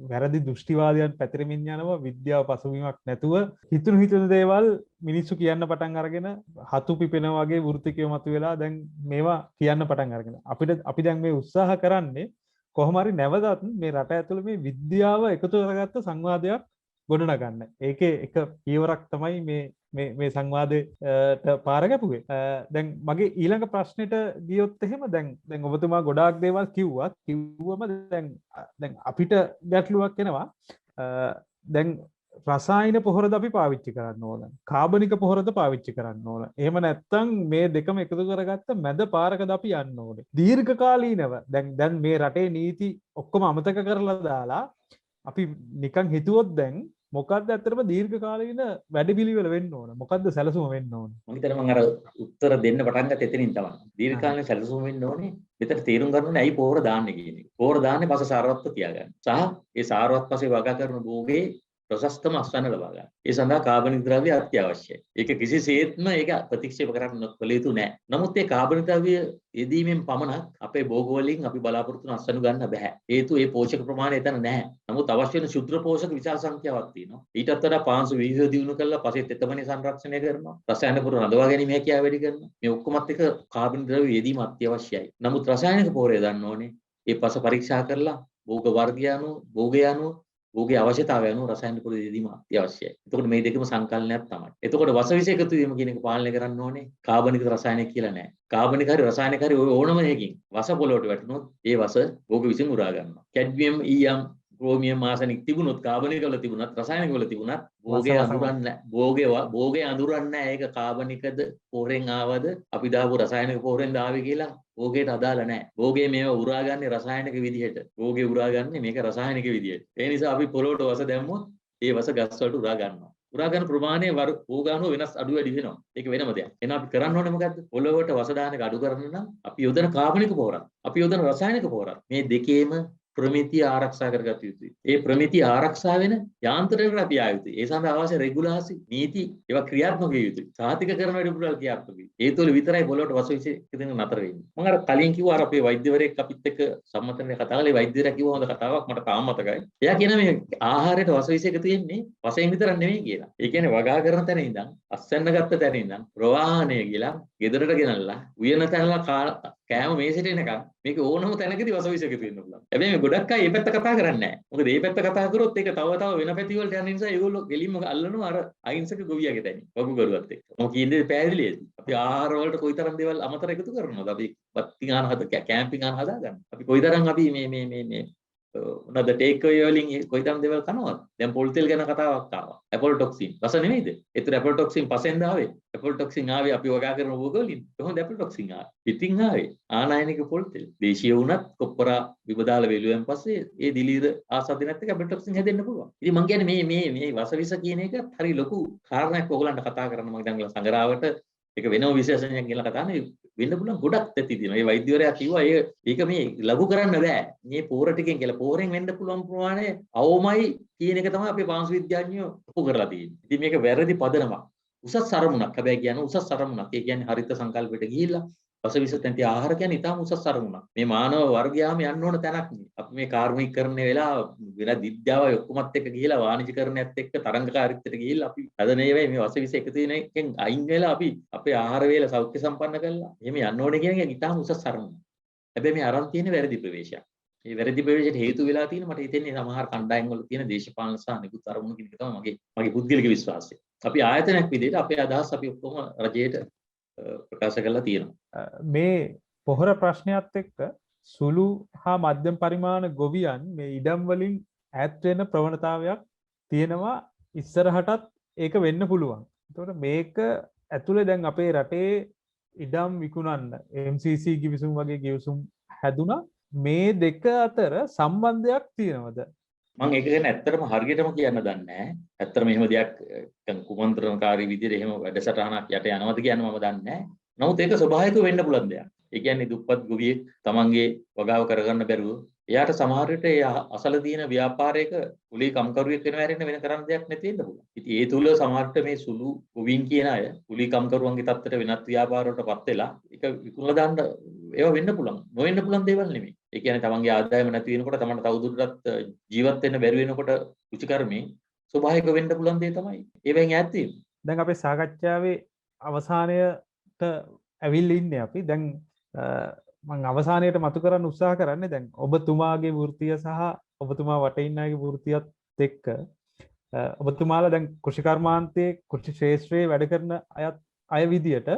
A: වැරදි දෘෂ්ටිවාදයන් පැතිරෙමින් යනවා. විද්‍යාව පසුබිමක් නැතුව හිතුණු දේවල් මිනිස්සු කියන්න පටන් අරගෙන හතු පිපෙන වගේ වෘත්තිකයෝ මතුවෙලා දැන් මේවා කියන්න පටන් අරගෙන අපි දැන් මේ උත්සාහ කරන්නේ කොහොම හරි නැවතත් මේ රට ඇතුළේ මේ විද්‍යාව එකතු කරගත්ත සංවාදයක් ගොඩනගන්න. ඒකේ එක පියවරක් තමයි මේ සංවාදයට පාර ගැපුවේ. දැන් මගේ ඊළඟ ප්‍රශ්නෙට ගියොත් එහෙම දැන් ඔබතුමා ගොඩාක් දේවල් කිව්වම දැන් අපිට ගැටලුවක් එනවා. දැන් රසායන පොහොරද අපි පාවිච්චි කරන්න ඕන. කාබනික පොහොරද පාවිච්චි කරන්න ඕන. එහෙම නැත්නම් මේ දෙකම එකතු කරගත්ත මැද පාරකද අපි යන්න ඕනේ. දීර්ඝකාලීනව දැන් මේ රටේ නීති ඔක්කොම අමතක කරලා දාලා අපි නිකන් හිතුවොත් දැන් මොකක්ද ඇත්තටම දීර්ඝකාලීන වැඩපිළිවෙල වෙන්න ඕන? මොකක්ද සැලසුම වෙන්න ඕන?
B: මම හිතන්නේ මම අර උත්තර දෙන්න පටන් ගත්ත එතනින් තමයි. දීර්ඝකාලීන සැලසුම වෙන්න ඕනේ. මෙතන තේරුම් ගන්න ඕනේ ඇයි පොහොර දාන්නේ කියන එක. පොහොර දාන්නේ පස සාරවත්ව තියාගන්න. සහ ඒ සාරවත් පසේ වගා කරන භෝගේ ප්‍රශස්තම අස්වැන්න ලබා ගන්න. ඒ සඳහා කාබනික ද්‍රව්‍ය අත්‍යවශ්‍යයි. ඒක කිසිසේත්ම ඒක ප්‍රතික්ෂේප කරන්න කළ යුතු නැහැ. නමුත් ඒ කාබනික ද්‍රව්‍ය යෙදීමෙන් පමණක් අපේ භෝග වලින් අපි බලාපොරොත්තු වන අස්වැන්න ගන්න බෑ. හේතුව ඒ පෝෂක ප්‍රමාණය එතන නැහැ. නමුත් අවශ්‍ය වෙන ශුද්ධ පෝෂක විශාල සංඛ්‍යාවක් තියෙනවා. ඊටත් වඩා පාංශු විවිධ දිනු කරලා පස්සේ තෙතමනේ සංරක්ෂණය කරනවා. රසායන පොහොර රඳවා ගැනීම හැකියාව වැඩි කරනවා. මේ ඔක්කොමත් එක කාබනික ද්‍රව්‍ය යෙදීම අත්‍යවශ්‍යයි. නමුත් රසායනික පොහොරේ දන්න ඕනේ. ඒ පස පරීක්ෂා කරලා භෝග වර්ගය අනුව භෝගය අනුව ඕකේ අවශ්‍යතාවය අනුව රසායනික පොඩි දෙදීම අත්‍යවශ්‍යයි. එතකොට මේ දෙකම සංකලනයක් තමයි. එතකොට වසවිස එකතු වීම කියන එක පාලනය කරන්න ඕනේ. කාබනික රසායනික කියලා නෑ. කාබනික හරි රසායනික හරි ඔය ඕනම එකකින් වස පොළොවට වැටුනොත් ඒ වස ඕක විසින් උරා ගන්නවා. කැඩ්මියම් ඊයම් ක්‍රෝමියම් ආසනික් තිබුණොත් කාබනික වල තිබුණත් රසායනික වල තිබුණත් භෝගේ අඳුරන්නේ ඒක කාබනිකද පොරෙන් ආවද අපි දාපු රසායනික පොරෙන් දාවේ කියලා භෝගයට අදාළ නැහැ. භෝගේ මේව උරාගන්නේ රසායනික විදිහට. භෝගේ උරාගන්නේ මේක රසායනික විදිහට. ඒ නිසා අපි පොළොවට වස දැම්මොත් ඒ වස ගස් වලට උරා ගන්නවා. උරා ගන්න ප්‍රමාණය භෝගාණුව වෙනස් අඩු වැඩි වෙනවා. ඒක වෙනම දෙයක්. එහෙනම් අපි කරන්න ඕනේ මොකද්ද? පොළොවට වස දාන එක අඩු කරන්න නම් අපි යොදන කාබනික පොරක්, අපි යොදන රසායනික පොරක් මේ දෙකේම ප්‍රමිතිය ආරක්ෂා කරගත යුතුයි. ඒ ප්‍රමිතිය ආරක්ෂා වෙන යාන්ත්‍රණයකට අපි ආ යුතුයි. ඒ සඳහා අවශ්‍ය රෙගුලාසි නීති ඒවා ක්‍රියාත්මක විය යුතුයි. සාතික කරන වැඩ පිළිවෙල ක්‍රියාත්මක වෙයි. ඒ තුළ විතරයි පොළොවට වසවිස එකදින නතර වෙන්නේ. මම අර කලින් කිව්වා අර අපේ වෛද්‍යවරයෙක් අපිත් එක්ක සම්මතනේ කතා කළේ වෛද්‍යවරයා කිව්ව හොඳ කතාවක් මට තාම මතකයි. එයා කියන මේ ආහාරයට වසවිස එකතු වෙන්නේ වශයෙන් විතරක් නෙමෙයි කියලා. ඒ කියන්නේ වගා කරන තැන ඉඳන් අස්වැන්න ගත්ත තැන ඉඳන් ප්‍රවාහණය කියලා ගෙදරට ගෙනල්ලා උයන තැනලා කෑම මේසෙට එනකම් මේක ඕනම තැනකදී වසවිස එකතු වෙන්න පුළුවන්. හැබැයි මේ ගොඩක් අය මේ පැත්ත කතා කරන්නේ නැහැ. මොකද මේ පැත්ත කතා කරොත් ඒක තව වෙන පැති වලට යන නිසා ඒගොල්ලෝ ගෙලින්ම අල්ලනවා අර අහිංසක ගොවියාගේ තැනින්. වගුගරුවත් එක්ක. මොකද කියන්නේ පැහැදිලිද? අපි ආහාර වලට කොයිතරම් දේවල් අමතර එකතු කරනවද? අපි බත්තිං ආන කැම්පින් ආන හදා ගන්න. අපි කොයිතරම් අපි මේ මොනවාද ටේක් අවේ වලින් කොයිතරම් දේවල් කනවද? දැන් පොල් තෙල් ගැන කතාවක් ආවා. ඇපොල්ටොක්සින්. රස නෙමෙයිද? ඒතර ඇපොල්ටොක්සින් පසෙන්ද ආවේ. ඇපොල්ටොක්සින් ආවේ අපි වගා කරන වෝගවලින්. කොහොමද ඇපොල්ටොක්සින් ආවේ? පිටින් ආවේ. ආනයනික පොල් තෙල්. දේශීය වුණත් කොප්පරා විබදාල වෙලුවෙන් පස්සේ ඒ දිලීර ආසාදිනත් එක්ක ඇපොල්ටොක්සින් හැදෙන්න පුළුවන්. ඉතින් මම කියන්නේ මේ වසවිස කියන එක හරි ලොකු කාරණයක් ඔයගලන්ට කතා කරන්න මම දැන් සංග්‍රහවට ඒක වෙනම විශේෂණයක් කියලා කතා නෙවෙයි වෙන්න පුළුවන් ගොඩක් තැති තියෙනවා. ඒ වෛද්‍යවරයා කිව්වා ඒක මේ ලඝු කරන්න බෑ. මේ පෝර ටිකෙන් කියලා පෝරෙන් වෙන්න පුළුවන් ප්‍රමාණය අවමයි කියන එක තමයි අපේ පාංශු විද්‍යාඥයෝ ඔප්පු කරලා තියෙන්නේ. ඉතින් මේක වැරදි පදනමක්. උසස් අරමුණක්. හැබැයි කියන්නේ උසස් අරමුණක්. ඒ කියන්නේ හරිත සංකල්පයට ගිහිල්ලා වසවිස තැන්ති ආහාර කියන්නේ ඊටම උසස් අරමුණක්. මේ මානව වර්ගයාම යන්න ඕන තැනක් නෙවෙයි. අපි මේ කාර්මිකකරණය වෙලා වෙන විද්‍යාවයි ඔක්කොමත් එක්ක ගිහිලා වාණිජකරණයත් එක්ක තරංගකාරීත්වයට ගිහිල්ලා අපි හදන ඒවායි මේ වසවිස එකතු වෙන එකෙන් අයින් වෙලා අපි අපේ ආහාර වේල සෞඛ්‍ය සම්පන්න කරලා එහෙම යන්න ඕනේ කියන එක ඊටම උසස් අරමුණක්. හැබැයි මේ අරන් තියෙන වැරදි ප්‍රවේශයක්. මේ වැරදි ප්‍රවේශයට හේතු වෙලා තියෙන මට හිතෙන්නේ සමහර කණ්ඩායම් වල තියෙන දේශපාලන සහ නිකුත් අරමුණු කියන එක තමයි මගේ පුද්ගලික විශ්වාසය. අපි ආයතනයක් විදිහට අපේ අදහස් අපි ඔක්කොම රජයට ප්‍රකාශ කරලා තියෙනවා.
A: මේ පොහොර ප්‍රශ්නයත් එක්ක සුළු හා මධ්‍යම පරිමාණ ගොවියන් මේ ඉඩම් වලින් ඈත් වෙන ප්‍රවණතාවයක් තියෙනවා. ඉස්සරහටත් ඒක වෙන්න පුළුවන්. ඒතකොට මේක ඇතුලේ දැන් අපේ රටේ ඉඩම් විකුණන්න MCC ගිවිසුම් වගේ ගිවිසුම් හැදුනා. මේ දෙක අතර සම්බන්ධයක් තියෙනවද?
B: මම ඒක ගැන ඇත්තටම හරියටම කියන්න දන්නේ නැහැ. ඇත්තටම එහෙම දෙයක් කුමන්ත්‍රණකාරී විදිහට එහෙම වැඩසටහනක් යට යනවද කියන්න මම දන්නේ නැහැ. නමුත් ඒක ස්වභාවිකව වෙන්න පුළුවන් දෙයක්. ඒ කියන්නේ දුප්පත් ගොවියෙක් තමන්ගේ වගාව කරගන්න බැරුව එයාට සමහර විට ඒ අසල තියෙන ව්‍යාපාරයක කුලී කම්කරුවෙක් වෙනව හැරෙන්න වෙන කරන්න දෙයක් නැති වෙන්න පුළුවන්. ඉතින් ඒ තුල සමහර විට මේ සුළු ගොවීන් කියන අය කුලී කම්කරුවන්ගේ තත්ත්වයට වෙනත් ව්‍යාපාර වලටපත් වෙලා ඒක විකුණලා දාන්න ඒවා වෙන්න පුළුවන්. නොවෙන්න පුළුවන් දේවල් නෙමෙයි. ඒ කියන්නේ තමන්ගේ ආදායම නැති වෙනකොට තමන්ට තවදුරටත් ජීවත් වෙන්න බැරි වෙනකොට කුචිකර්මී ස්වභාවික වෙන්න පුළුවන් දේ තමයි. ඒවෙන් ඈත් වීම.
A: දැන් අපේ සාකච්ඡාවේ අවසානයට ඇවිල්ලා ඉන්නේ අපි. දැන් මම අවසානයේට මතු කරන්න උත්සාහ කරන්නේ දැන් ඔබතුමාගේ වෘත්තිය සහ ඔබතුමා වටේ ඉන්න අයගේ වෘත්තියත් එක්ක ඔබතුමාලා දැන් කෘෂිකර්මාන්තයේ කෘෂි ක්ෂේත්‍රයේ වැඩ කරන අය විදියට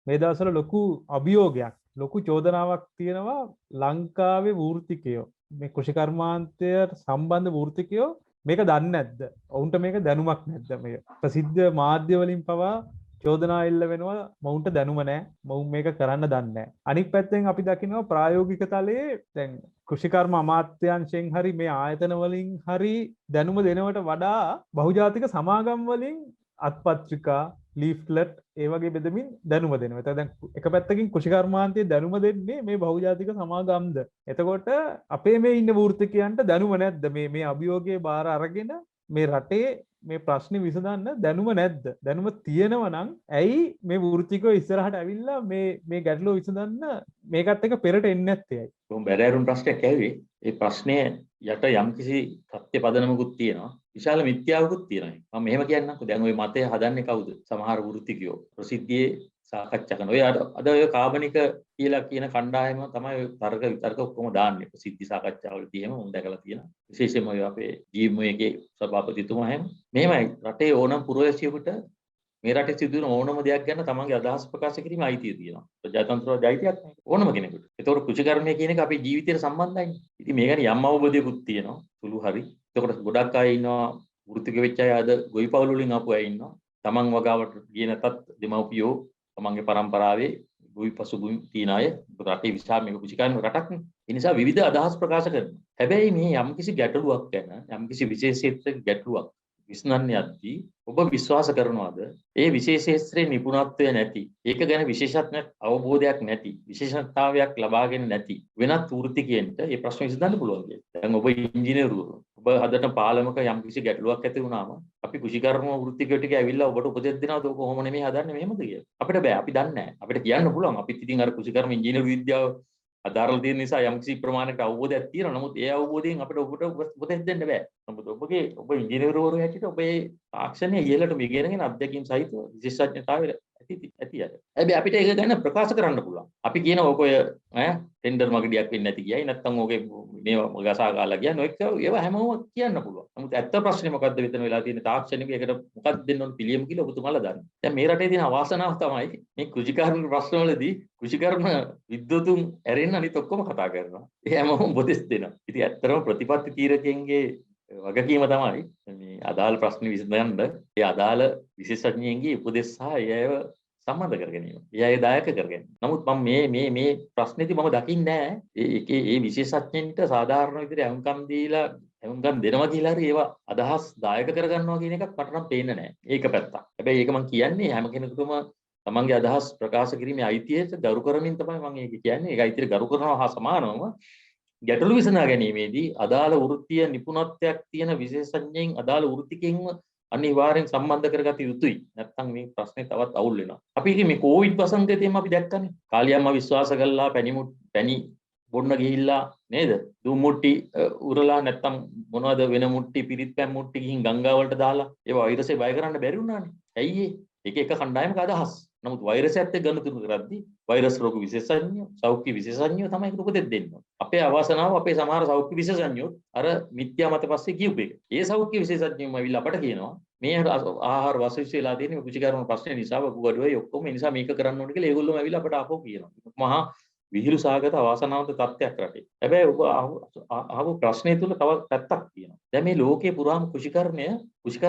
A: මේ දවස්වල ලොකු අභියෝගයක් ලොකු චෝදනාවක් තියෙනවා ලංකාවේ වෘත්තිකයෝ මේ කෘෂිකර්මාන්තයට සම්බන්ධ වෘත්තිකයෝ මේක දන්නේ නැද්ද? ඔවුන්ට මේක දැනුමක් නැද්ද? මේ ප්‍රසිද්ධ මාධ්‍ය වලින් පවා චෝදනා එල්ල වෙනවා මොවුන්ට දැනුම නැහැ. මොවුන් මේක කරන්න දන්නේ නැහැ. අනික් පැත්තෙන් අපි දකිනවා ප්‍රායෝගික තලයේ දැන් කෘෂිකර්ම අමාත්‍යාංශයෙන් හරි මේ ආයතන වලින් හරි දැනුම දෙනවට වඩා බහුජාතික සමාගම් වලින් අත්පත්‍රිකා ලීෆ්ලට් ඒ වගේ බෙදමින් දැනුම දෙනවා. එතකොට දැන් එක පැත්තකින් කෘෂිකර්මාන්තයේ දැනුම දෙන්නේ මේ බහුජාතික සමාගම්ද. එතකොට අපේ මේ ඉන්න වෘත්තිකයන්ට දැනුම නැද්ද? මේ අභියෝගයේ බාර අරගෙන මේ රටේ මේ ප්‍රශ්නේ විසඳන්න දැනුම නැද්ද? දැනුම තියෙනවා නම් ඇයි මේ වෘත්තිකෝ ඉස්සරහට ඇවිල්ලා මේ ගැටලුව විසඳන්න මේකත් එක පෙරට එන්නේ නැත්තේ ඇයි?
B: කොහොම බැරෑරුම් ප්‍රශ්නයක් ඇහුවේ. ඒ ප්‍රශ්නය යට යම්කිසි සත්‍ය පදනමකුත් තියෙනවා. විශාල මිත්‍යාවකුත් තියෙනවා. මම මෙහෙම කියන්නම්කෝ. දැන් ওই මතය හදන්නේ කවුද? සමහර වෘත්තිකයෝ ප්‍රසිද්ධියේ සාකච්ඡා කරනවා. ඔය අද ඔය කාබනික කියලා කියන කණ්ඩායම තමයි ඔය තර්ක විතර්ක ඔක්කොම දාන්නේ. ප්‍රසිද්ධි සාකච්ඡාවලදී එහෙම උන් දැකලා තියෙනවා. විශේෂයෙන්ම ඔය අපේ ජීවමයේ සභාපතිතුමා එහෙම. මෙහෙමයි රටේ ඕනම පුරවැසියෙකුට මේ රටේ සිදුවන ඕනම දෙයක් ගැන තමන්ගේ අදහස් ප්‍රකාශ කිරීමේ අයිතිය තියෙනවා. ප්‍රජාතන්ත්‍රවාදී අයිතියක් නැහැ. ඕනම කෙනෙකුට. ඒතකොට කෘෂිකර්මය කියන එක අපේ ජීවිතයට සම්බන්ධයිනේ. ඉතින් මේ ගැන යම් අවබෝධයකුත් තියෙනවා. සුළු හරි. එතකොට ගොඩක් අය ඉන්නවා වෘත්තික වෙච්ච අය අද ගොවි පවුල් වලින් ආපු අය ඉන්නවා. තමන් වගාවට ගියේ නැතත් දෙමව්පියෝ තමන්ගේ පරම්පරාවේ ගොවි පසුබිම් තියන අය රටේ විශාල මේක කෘෂිකර්ම රටක්නේ. ඒ නිසා විවිධ අදහස් ප්‍රකාශ කරනවා. හැබැයි මේ යම්කිසි ගැටලුවක් ගැන යම්කිසි විශේෂීත්වයක ගැටලුවක් විශ්නන්න යද්දී ඔබ විශ්වාස කරනවාද ඒ විශේෂීත්වයේ නිපුණත්වය නැති ඒක ගැන විශේෂඥ අවබෝධයක් නැති විශේෂතාවයක් ලබාගෙන නැති වෙනත් වෘත්තිකයන්ට මේ ප්‍රශ්න විසඳන්න පුළුවන් කියලා. දැන් ඔබ ඉංජිනේරුවෝ ඔබ හදන පාලමක යම්කිසි ගැටලුවක් ඇති වුණාම අපි කෘෂිකර්ම වෘත්තිකයෝ ටික ඇවිල්ලා ඔබට උපදෙස් දෙනවද ඔබ කොහොම නෙමෙයි හදන්නේ මෙහෙමද කියලා. අපිට බෑ අපි දන්නේ නැහැ. අපිට කියන්න පුළුවන් අපිත් ඉතින් අර කෘෂිකර්ම ඉංජිනේරු විද්‍යාව අදාළ තියෙන නිසා යම්කිසි ප්‍රමාණයක අවබෝධයක් තියෙනවා. නමුත් ඒ අවබෝධයෙන් අපිට ඔබට උපදෙස් දෙන්න බෑ. නමුත් ඔබ ඉංජිනේරුවරු හැටියට ඔබේ තාක්ෂණය ඉහළට මිගෙනගෙන අධ්‍යක්ෂින් සහිතව විශේෂඥතාවය ඇති ඇති. හැබැයි අපිට ඒක ගැන ප්‍රකාශ කරන්න පුළුවන්. අපි කියන ඔක ඔය ටෙන්ඩර් මගඩියක් වෙන්නේ නැති කියයි නැත්නම් ඔගේ මේවා ගසා ගාලා කියන ඔය ඒවා හැමෝම කියන්න පුළුවන්. නමුත් ඇත්ත ප්‍රශ්නේ මොකද්ද මෙතන වෙලා තියෙන තාක්ෂණික ඒකට මොකක්ද දෙන්න ඕන පිළියම කියලා ඔබතුමාලා දන්නේ. දැන් මේ රටේ තියෙන අවාසනාව තමයි මේ කෘෂිකර්ම ප්‍රශ්නවලදී කෘෂිකර්ම විද්වතුන් ඇරෙන්න අනිත් ඔක්කොම කතා කරනවා. ඒ හැමෝම උපදෙස් දෙනවා. ඉතින් ඇත්තටම ප්‍රතිපත්ති තීරකයන්ගේ වගකීම තමයි මේ අදාළ ප්‍රශ්න විසඳන්න ඒ අදාළ විශේෂඥයන්ගේ උපදෙස් සහ ඒව සම්බන්ධ කර ගැනීම. ඒ අය දායක කර ගැනීම. නමුත් මම මේ ප්‍රශ්නේදී මම දකින්නේ නැහැ ඒ විශේෂඥයින්ට සාධාරණ විදිහට අහුම්කම් දීලා අහුම්කම් දෙනවා කියලා හරි ඒවා අදහස් දායක කර ගන්නවා කියන එකක් මට නම් පේන්නේ නැහැ. ඒක පැත්තක්. හැබැයි ඒක මම කියන්නේ හැම කෙනෙකුටම තමන්ගේ අදහස් ප්‍රකාශ කිරීමේ අයිතියට ගරු කරමින් තමයි මම ඒක කියන්නේ. ඒක අයිතියට ගරු කරනවා හා සමානවම ගැටලු විසඳා ගැනීමේදී අදාළ වෘත්තීය නිපුණත්වයක් තියෙන විශේෂඥයින් අදාළ වෘත්තිකයින්ව අනිවාර්යෙන් සම්බන්ධ කරගත යුතුයි. නැත්නම් මේ ප්‍රශ්නේ තවත් අවුල් වෙනවා. අපි ඉතින් මේ කොවිඩ් වසංගතයේම අපි දැක්කනේ. කාලියම්ම විශ්වාස කළා පැණි බොන්න ගිහිල්ලා නේද? දුම් මුට්ටි උරලා නැත්නම් මොනවද වෙන මුට්ටි පිරිත් පැන් මුට්ටි ගිහින් ගංගා වලට දාලා ඒවා වෛරසය බය කරන්න බැරි වුණානේ. ඇයි ඒක එක කණ්ඩායමක අදහස්. නමුත් වෛරසයත් එක්ක ගනුදෙනු කරද්දී වෛරස් රෝග විශේෂඥයෝ සෞඛ්‍ය විශේෂඥයෝ තමයි ඒකට උපදෙස් දෙන්නේ. අපේ අවාසනාව අපේ සමහර සෞඛ්‍ය විශේෂඥයෝ අර මිත්‍යා මත පස්සේ කියූප එක. ඒ සෞඛ්‍ය විශේෂඥයෝම ඇවිල්ලා අපට කියනවා මේ ආහාර වශවිෂ වෙලා තියෙන කුෂිකර්ම ප්‍රශ්නේ නිසා වකුගඩුවයි ඔක්කොම ඒ නිසා මේක කරන්න ඕනේ කියලා ඒගොල්ලෝම ඇවිල්ලා අපට ආපහු කියනවා. මහා විහිළු සාගත අවාසනාවන්ත තත්ත්වයක් රටේ. හැබැයි ඔබ අහපු ප්‍රශ්නේ තුල තව පැත්තක් තියෙනවා. දැන් මේ ලෝකේ පුරාම කෘෂිකර්ම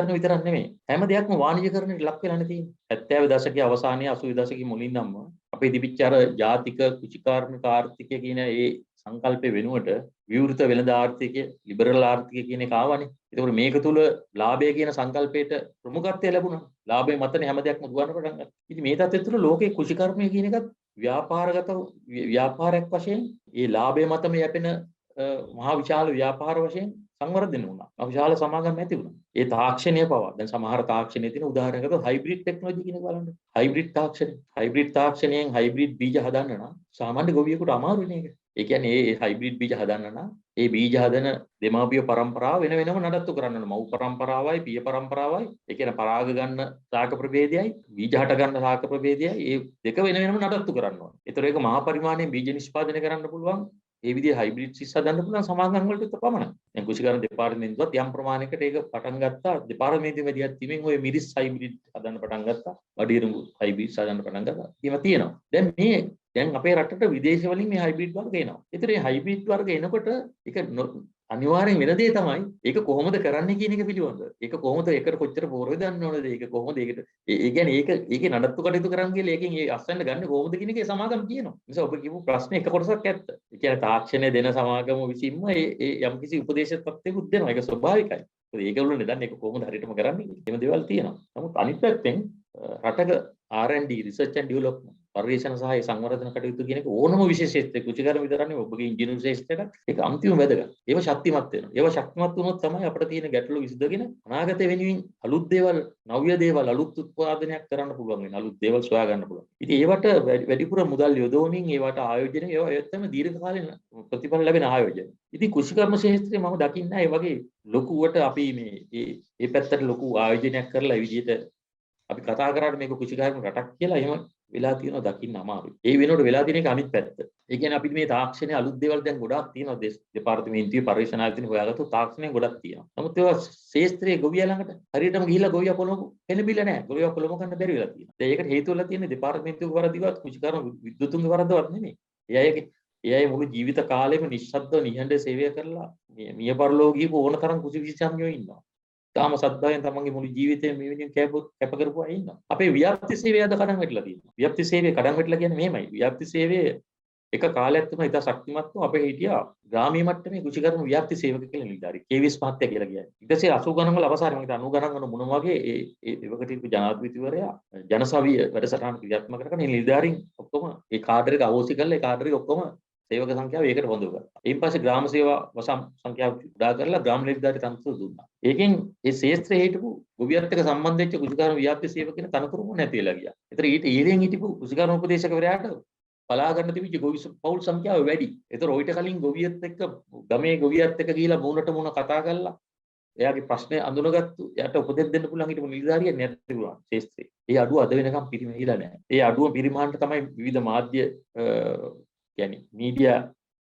B: විතරක් නෙමෙයි. හැම දෙයක්ම වාණිජකරණයට ලක් වෙලානේ තියෙන්නේ. 70 දශකයේ අවසානයේ 80 දශකයේ මුලින් නම් අපේ තිබිච්ච අර ජාතික කෘෂිකාර්මික ආර්ථිකය කියන ඒ සංකල්පය වෙනුවට විවෘත වෙළඳ ආර්ථිකය, ලිබරල් ආර්ථිකය කියන එක ආවනේ. ඒකෝර මේක තුල ලාභය කියන සංකල්පයට ප්‍රමුඛත්වය ලැබුණා. ලාභය මතනේ හැම දෙයක්ම දුවන්න පටන් ගත්තා. ඉතින් මේ තත්ත්වය තුල ලෝකේ කෘෂිකර්මය කියන එකත් ව්‍යාපාරයක් වශයෙන් ඒ ලාභය මතම යැපෙන මහා විශාල ව්‍යාපාර වශයෙන් සංවර්ධනය වුණා. විශාල සමාගම් ඇති වුණා. ඒ තාක්ෂණය පවා දැන් සමහර තාක්ෂණයේ තියෙන උදාහරණයකට හයිබ්‍රිඩ් ටෙක්නොලොජි කියන එක බලන්න. හයිබ්‍රිඩ් තාක්ෂණයෙන් හයිබ්‍රිඩ් බීජ හදන්න නම් සාමාන්‍ය ගොවියෙකුට අමාරුයි නේද? ඒ කියන්නේ ඒ හයිබ්‍රිඩ් බීජ හදන්න නම් ඒ බීජ හදන දෙමාපිය පරම්පරාව වෙන වෙනම නඩත්තු කරන්න ඕන. මව් පරම්පරාවයි පිය පරම්පරාවයි ඒ කියන්නේ පරාග ගන්න ශාක ප්‍රභේදයයි බීජ හට ගන්න ශාක ප්‍රභේදයයි ඒ දෙක වෙන වෙනම නඩත්තු කරන්න ඕන. ඒතර ඒක මහා පරිමාණයෙන් බීජ නිෂ්පාදනය කරන්න පුළුවන්. ඒ විදිහේ හයිබ්‍රිඩ් සිස් හදන්න පුළුවන් සමාගම් වලට පමණයි. දැන් කෘෂිකර්ම දෙපාර්තමේන්තුවත් යම් ප්‍රමාණයකට ඒක පටන් ගත්තා. දෙපාර්තමේන්තුවේ මැදිහත් වීමෙන් ඔය මිරිස් හයිබ්‍රිඩ් හදන්න පටන් ගත්තා. වඩිරුඟු හයිබ්‍රිඩ් හදන්න පටන් ගත්තා. ඒවා තියෙනවා. දැන් අපේ රටට විදේශ වලින් මේ හයිබ්‍රිඩ් වර්ග එනවා. ඒතර මේ හයිබ්‍රිඩ් වර්ග එනකොට ඒක අනිවාර්යෙන් වෙන දේ තමයි ඒක කොහොමද කරන්නේ කියන එක පිළිබඳ. ඒක කොහොමද ඒකට කොච්චර පොරොය දාන්න ඕනද? ඒක කොහොමද ඒකට ඒ කියන්නේ ඒකේ නඩත්තු කටයුතු කරන් කියලා ඒකෙන් ඒ අස්වැන්න ගන්න කොහොමද කියන එකේ සමාගම් කියනවා. නිසා ඔබ කියපු ප්‍රශ්නේ එක කොටසක් ඇත්ත. ඒ කියන්නේ තාක්ෂණය දෙන සමාගම විසින්ම ඒ යම්කිසි උපදේශ තත්ත්වයකුත් දෙනවා. ඒක ස්වභාවිකයි. මොකද ඒගොල්ලෝ නේද ඒක කොහොමද හරියටම කරන්නේ කියලා. එහෙම දේවල් තියෙනවා. නමුත් අනිත් පැත්තෙන් රටක R&D research and development පරිශන සහ සංවර්ධන කටයුතු කියන එක ඕනම විශේෂත්වයක කුචිකර්ම විතරන්නේ ඔබගේ ඉංජිනේරු ශාස්ත්‍රයක ඒක අන්තිම වැදගත්. ඒව ශක්තිමත් වෙනවා. ඒව ශක්තිමත් වුණොත් තමයි අපිට තියෙන ගැටලු විසඳගෙන අනාගත වෙනුවෙන් අලුත් දේවල්, නව්‍ය දේවල්, අලුත් උත්පාදනයක් කරන්න පුළුවන් වෙන. අලුත් දේවල් සොයා ගන්න පුළුවන්. ඉතින් ඒවට වැඩිපුර මුදල් යොදවමින් ඒවට ආයෝජනය ඒවා ඇත්තම දීර්ඝ කාලීන ප්‍රතිඵල ලැබෙන ආයෝජන. ඉතින් කුෂිකර්ම ශාස්ත්‍රයේ මම දකින්නේ ඒ වගේ ලොකුවට අපි මේ පැත්තට ලොකු ආයෝජනයක් කරලා ඒ විදිහට අපි කතා කරාට මේක කුෂිකර්ම රටක් කියලා එහෙම වෙලා තියෙනවා දකින්න අමාරුයි. ඒ වෙනකොට වෙලා තියෙන එක අනිත් පැත්ත. ඒ කියන්නේ අපිට මේ තාක්ෂණයේ අලුත් දේවල් දැන් ගොඩාක් තියෙනවා දෙපාර්තමේන්තුවේ පරිශනායතනෙ හොයාගත්තු තාක්ෂණය ගොඩක් තියෙනවා. නමුත් ඒවා ශාස්ත්‍රයේ ගොවියා ළඟට හරියටම ගිහිල්ලා ගොවියා පොළොම පෙළඹිලා නැහැ. ගොවියා පොළොම ගන්න බැරි වෙලා තියෙනවා. දැන් ඒකට හේතු වෙලා තියෙන්නේ දෙපාර්තමේන්තුවේ වරදිවත් කුෂිකර්ම විද්‍යුතුන්ගේ වරදවත් නෙමෙයි. ඒ අය මුළු ජීවිත කාලෙම නිශ්ශබ්දව නිහඬ සේවය කරලා මිය පරලෝකීව ඕන තරම් කුසි විශේෂඥයෝ ඉන්නවා. තාම සද්දායෙන් තමන්ගේ මුළු ජීවිතේ මේ වෙනින් කැප කරපු අය ඉන්නවා. අපේ ව්‍යාප්ති සේවය අද කඩන් වැටලා තියෙනවා. ව්‍යාප්ති සේවය කඩන් වැටලා කියන්නේ මෙහෙමයි. ව්‍යාප්ති සේවය එක කාලයක් තමයි ඉතා ශක්තිමත්ව අපේ හිටියා ග්‍රාමීය මට්ටමේ කුෂිකර්ම ව්‍යාප්ති සේවක කියලා නිලධාරී කේවිස් මහත්තයා කියලා කියන්නේ. 180 ගණන් වල අවසානයේ මම 90 ගණන් වල මොන වගේ ඒ එවකට හිටපු ජනාධිපතිවරයා ජනසවිය වැඩසටහන ක්‍රියාත්මක කරගෙන නිලධාරීන් ඔක්කොම ඒ කාඩර් එක අවෝසි කරලා ඒ කාඩර් එක ඔක්කොම සේවක සංඛ්‍යාව ඒකට බඳව ගත්තා. ඊට පස්සේ ග්‍රාම සේවා වසම් සංඛ්‍යාව උඩා කරලා ග්‍රාම නිලධාරී තනතුර දුන්නා. ඒකෙන් ඒ ශේත්‍රයේ හිටපු ගොවියත් එක්ක සම්බන්ධ වෙච්ච කුෂිකර්ම ව්‍යාප්ති සේවකින තනතුරුම නැති වෙලා ගියා. ඒතර ඊට ඊරෙන් හිටපු කුෂිකර්ම උපදේශකවරයාට පලා ගන්න තිබිච්ච ගොවි පෞල් සංඛ්‍යාව වැඩි. ඒතර ඔයිට කලින් ගොවියත් එක්ක ගමේ ගොවියත් එක්ක ගිහිලා මූණට මූණ කතා කරලා එයාගේ ප්‍රශ්නේ අඳුනගත්තු එයාට උපදෙස් දෙන්න පුළුවන් හිටපු නිලධාරියෙක් නැති වුණා ශේත්‍රයේ. ඒ අඩුව අද වෙනකම් පිරිමහිලා නැහැ. ඒ අඩුව පිරිමහන්න තමයි විවිධ මාධ්‍ය කියන්නේ මීඩියා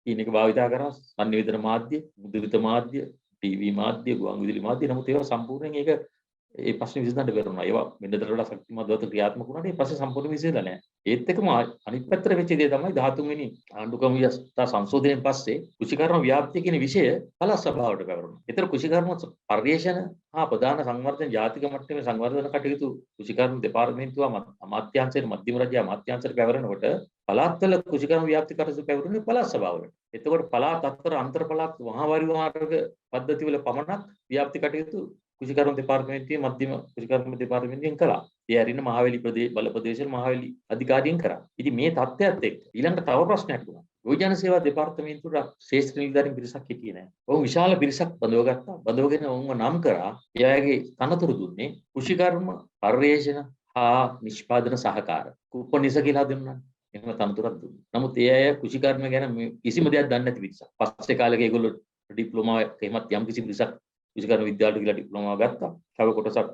B: කියන එක භාවිතා කරා සංනිවේදන මාධ්‍ය, මුද්‍රිත මාධ්‍ය, ටීවී මාධ්‍ය, ගුවන් විදුලි මාධ්‍ය. නමුත් ඒවා සම්පූර්ණයෙන් ඒක ඒ ප්‍රශ්නේ විසඳන්න බැරුණා. ඒවා වෙනදට වඩා ශක්තිමත්ව ක්‍රියාත්මක වුණාට ඒ ප්‍රශ්නේ සම්පූර්ණයෙන් විසඳලා නැහැ. ඒත් එක්කම අනිත් පැත්තට වෙච්ච දේ තමයි 13 වෙනි ආණ්ඩුක්‍රම ව්‍යවස්ථා සංශෝධනයෙන් පස්සේ කුෂිකර්ම ව්‍යාප්තිය කියන විෂය පළාත් සභාවට පැවරුණා. ඒතර කුෂිකර්ම පර්යේෂණ හා ප්‍රධාන සංවර්ධන ජාතික මට්ටමේ සංවර්ධන කටයුතු කුෂිකර්ම දෙපාර්තමේන්තුව අමාත්‍යාංශයේ මධ්‍යම රජය අමාත්‍යාංශයට පැවරෙනකොට පළාත්වල කුෂිකර්ම ව්‍යාප්ති කටයුතු පැවරුනේ පළාත් සභාවට. එතකොට පළාත් අතර අන්තර් පළාත් මහාවාරි මාර්ග පද්ධතිවල පමණක් ව්‍යාප්ති කටයුතු කුෂිකර්ම දෙපාර්තමේන්තුවේ මධ්‍යම කුෂිකර්ම දෙපාර්තමේන්තුවෙන් කළා. ඒ අරින්න මහාවැලි බල ප්‍රදේශවල මහාවැලි අධිකාරියෙන් කරා. ඉතින් මේ තත්ත්වයත් එක්ක ඊළඟට තව ප්‍රශ්නයක් වුණා. යෝජන සේවා දෙපාර්තමේන්තුවට ශ්‍රේෂ්ඨ නිලධාරීන් පිරිසක් හිටියේ නැහැ. ඔවුන් විශාල පිරිසක් බඳවගත්තා. බඳවගෙන ඔවුන්ව නම් කරා. එයාගේ තනතුරු දුන්නේ කුෂිකර්ම පර්යේෂණ හා නිෂ්පාදන සහකාර. කුප්පනිස කියලා දුන්නා. එහෙම තනතුරක් දුන්නා. නමුත් ඒ අය කුෂිකර්ම ගැන කිසිම දෙයක් දන්නේ නැති පිරිසක්. පස්සේ කාලෙක ඒගොල්ලෝ ඩිප්ලෝමා එහෙමත් යම් කිසි පිරිසක් කුෂිකර්ම විද්‍යාලයට ගිහලා ඩිප්ලෝමා ගත්තා. තව කොටසක්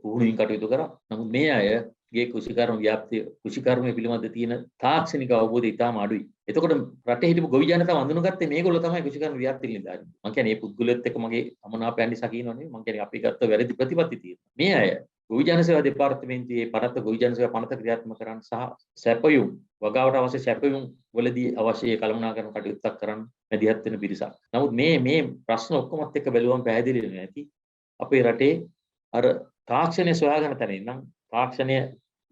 B: පුහුණුවෙන් කටයුතු කරා. නමුත් මේ අයගේ කුෂිකර්ම ව්‍යාප්තිය කුෂිකර්මයේ පිළිබඳ තියෙන තාක්ෂණික අවබෝධය ඉතාම අඩුයි. එතකොට රටේ හිටපු ගොවි ජනතාව අඳුනගත්තේ මේගොල්ලෝ තමයි කුෂිකර්ම ව්‍යාප්තිය නිලධාරීන්. මම කියන්නේ මේ පුද්ගලයත් එක්ක මගේ අමනාපයන් නිසා කියනවා නෙවෙයි. මම කියන්නේ අපි ගත්ත වැරදි ප්‍රතිපත්ති තියෙනවා. මේ අය ගොවි ජන සේවා දෙපාර්තමේන්තුවේ පනත ගොවි ජන සේවා පනත ක්‍රියාත්මක කරන්න සහ සැපයුම් වගාවට අවශ්‍ය සැපයුම් වලදී අවශ්‍ය කළමනාකරන කටයුත්තක් කරන්න මැදිහත් වෙන පිරිසක්. නමුත් මේ ප්‍රශ්න ඔක්කොමත් එක්ක බැලුවම පැහැදිලි නැති අපේ රටේ අර තාක්ෂණය සොයාගෙන තැන ඉන්නම් තාක්ෂණය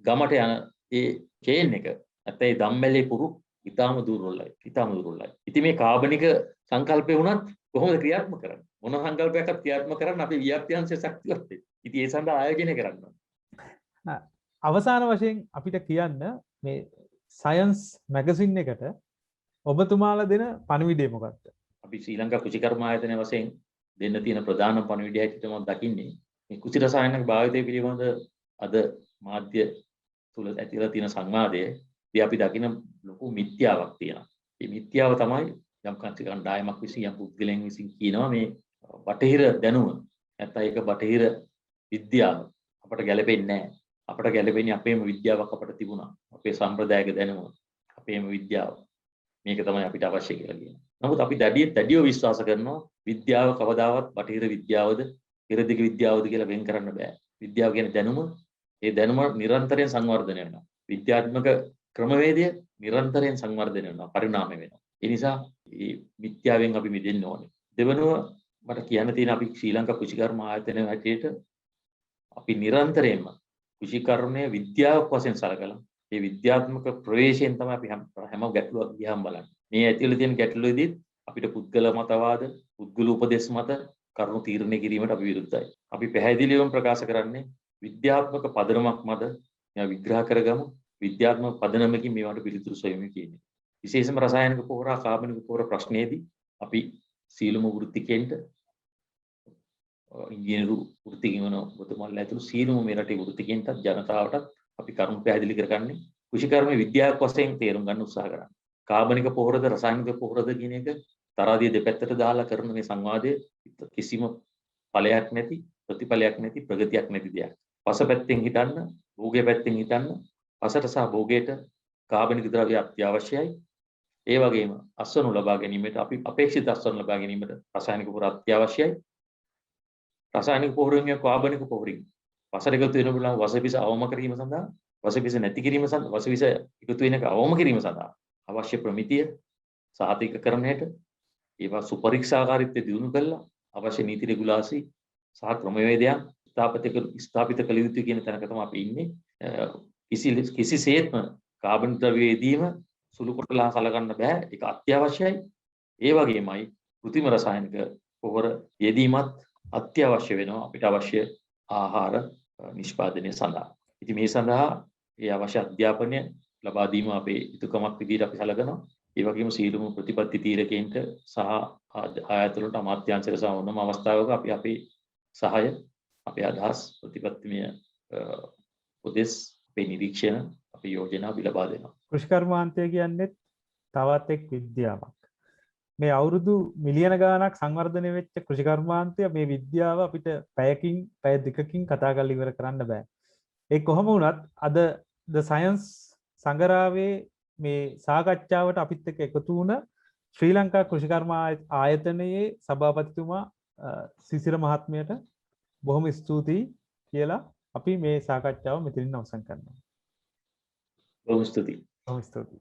B: ගමට යන ඒ චේන් එක නැත්නම් ඒ ධම්මැලේ පුරු ඊටාම දුර්වලයි. ඊටාම දුර්වලයි. ඉතින් මේ කාබනික සංකල්පේ වුණත් කොහොමද ක්‍රියාත්මක කරන්නේ? මොන සංකල්පයක්වත් ක්‍රියාත්මක කරන්න අපි ව්‍යාප්තිංශය ශක්තිවත් වෙයි. ඉතින් ඒ සඳහා ආයෝජනය කරන්න ඕනේ.
A: අවසාන වශයෙන් අපිට කියන්න මේ සයන්ස් මැගසින් එකට ඔබතුමාලා දෙන පණිවිඩය මොකක්ද? අපි
B: ශ්‍රී ලංකා කුෂිකර්ම ආයතනය වශයෙන් දෙන්න තියෙන ප්‍රධාන පණිවිඩය හැටියට මම දකින්නේ මේ කුෂි රසායනික භාවිතය පිළිබඳ අද මාධ්‍ය තුල ඇතිලා තියෙන සංවාදයේ අපි දකින ලොකු මිත්‍යාවක් තියෙනවා. මේ මිත්‍යාව තමයි යම් කණ්ඩායමක් විසින් යම් පුද්ගලයන් විසින් කියනවා මේ බටහිර දැනුම නැත්නම් ඒක බටහිර විද්‍යාව අපට ගැලපෙන්නේ නැහැ. අපට ගැලපෙන්නේ අපේම විද්‍යාවක් අපට තිබුණා. අපේ සම්ප්‍රදායික දැනුම, අපේම විද්‍යාව. මේක තමයි අපිට අවශ්‍ය කියලා කියනවා. නමුත් අපි දැඩිව විශ්වාස කරනවා විද්‍යාව කවදාවත් බටහිර විද්‍යාවද, පෙරදිග විද්‍යාවද කියලා වෙන් කරන්න බෑ. විද්‍යාව කියන්නේ දැනුම. ඒ දැනුම නිරන්තරයෙන් සංවර්ධනය වෙනවා. විද්‍යාත්මක ක්‍රමවේදය නිරන්තරයෙන් සංවර්ධනය වෙනවා, පරිණාමය වෙනවා. ඒ නිසා මේ මිත්‍යාවෙන් අපි මිදෙන්න ඕනේ. දෙවනුව මට කියන්න තියෙන අපි ශ්‍රී ලංකා කුෂිකර්ම ආයතනයේ හැටියට අපි නිරන්තරයෙන්ම කුෂිකර්මයේ විද්‍යාවක් වශයෙන් සලකලා ඒ විද්‍යාත්මක ප්‍රවේශයෙන් තමයි අපි හැම ගැටලුවක් දිහාම බලන්නේ. මේ ඇතුළේ තියෙන ගැටලුවේදීත් අපිට පුද්ගල මතවාද, පුද්ගල උපදේශ මත කරුණු තීරණය කිරීමට අපි විරුද්ධයි. අපි පැහැදිලිවම ප්‍රකාශ කරන්නේ විද්‍යාත්මක පදනමක් මත මේවා විග්‍රහ කරගමු. විද්‍යාත්මක පදනමකින් මේවට පිළිතුරු සොයමු කියන්නේ. විශේෂයෙන්ම රසායනික පොහොර කාබනික පොහොර ප්‍රශ්නයේදී අපි සීලම වෘත්තිකෙන්ට ඉංජිනේරු වෘත්තිකින් වන ඔබතුමාලා ඇතුළු සීලම මේ රටේ වෘත්තිකෙන්ට ජනතාවටත් අපි කරුණු පැහැදිලි කරගන්නේ කෘෂිකර්ම විද්‍යාවක් වශයෙන් තේරුම් ගන්න උත්සාහ කරන්නේ. කාබනික පොහොරද රසායනික පොහොරද කියන එක තරාදිය දෙපැත්තට දාලා කරන මේ සංවාදයේ කිසිම ඵලයක් නැති ප්‍රතිඵලයක් නැති ප්‍රගතියක් නැති දෙයක්. පස පැත්තෙන් හිතන්න, භෝගය පැත්තෙන් හිතන්න, පසට සහ භෝගයට කාබනික ද්‍රව්‍ය අත්‍යවශ්‍යයි. ඒ වගේම අස්වනු ලබා ගැනීමට අපි අපේක්ෂිත අස්වනු ලබා ගැනීමට රසායනික පොහොර අත්‍යවශ්‍යයි. රසායනික පොහොරින් කාබනික පොහොරින් පසට එකතු වෙන බුලන් වසවිස අවම කිරීම සඳහා වසවිස නැති කිරීම සඳහා වසවිස එකතු වෙන එක අවම කිරීම සඳහා අවශ්‍ය ප්‍රමිතිය සාතිකකරණයට ඒවා සුපරීක්ෂාකාරීත්වය දිනු කළා අවශ්‍ය නීති රෙගුලාසි සහ ක්‍රමවේදයන් ස්ථාපිත කළ යුතුයි කියන තැනක තමයි අපි ඉන්නේ. කිසිසේත්ම කාබන් ද්‍රව්‍ය යෙදීම සුළු කොටලා සලකන්න බෑ. ඒක අත්‍යවශ්‍යයි. ඒ වගේමයි කෘත්‍රිම රසායනික පොහොර යෙදීමත් අත්‍යවශ්‍ය වෙනවා අපිට අවශ්‍ය ආහාර නිෂ්පාදනය සඳහා. ඉතින් මේ සඳහා ඒ අවශ්‍ය අධ්‍යාපනය ලබා දීම අපේ යුතුකමක් විදිහට අපි සැලකනවා. ඒ වගේම සියලුම ප්‍රතිපත්ති තීරකයන්ට සහ ආයතන වලට අමාත්‍යාංශයට සහ ඕනම අවස්ථාවක අපි අපේ සහාය අපේ අදහස් ප්‍රතිපත්තිමය උපදෙස් අපේ නිරීක්ෂණ අපේ යෝජනා අපි ලබා දෙනවා.
A: කෘෂිකර්මාන්තය කියන්නේ තවත් එක් විද්‍යාවක්. මේ අවුරුදු මිලියන ගාණක් සංවර්ධනය වෙච්ච කෘෂිකර්මාන්තය මේ විද්‍යාව අපිට පැයකින් පැය දෙකකින් කතා කරලා ඉවර කරන්න බෑ. ඒ කොහොම වුණත් අද ද සයන්ස් සංගරාවේ මේ සාකච්ඡාවට අපිත් එක්ක එකතු වුණ ශ්‍රී ලංකා කෘෂිකර්ම ආයතනයේ සභාපතිතුමා සිසිර මහත්මයට බොහොම ස්තුතියි කියලා අපි මේ සාකච්ඡාව මෙතනින් අවසන් කරනවා.
B: බොහොම ස්තුතියි.
A: බොහොම ස්තුතියි.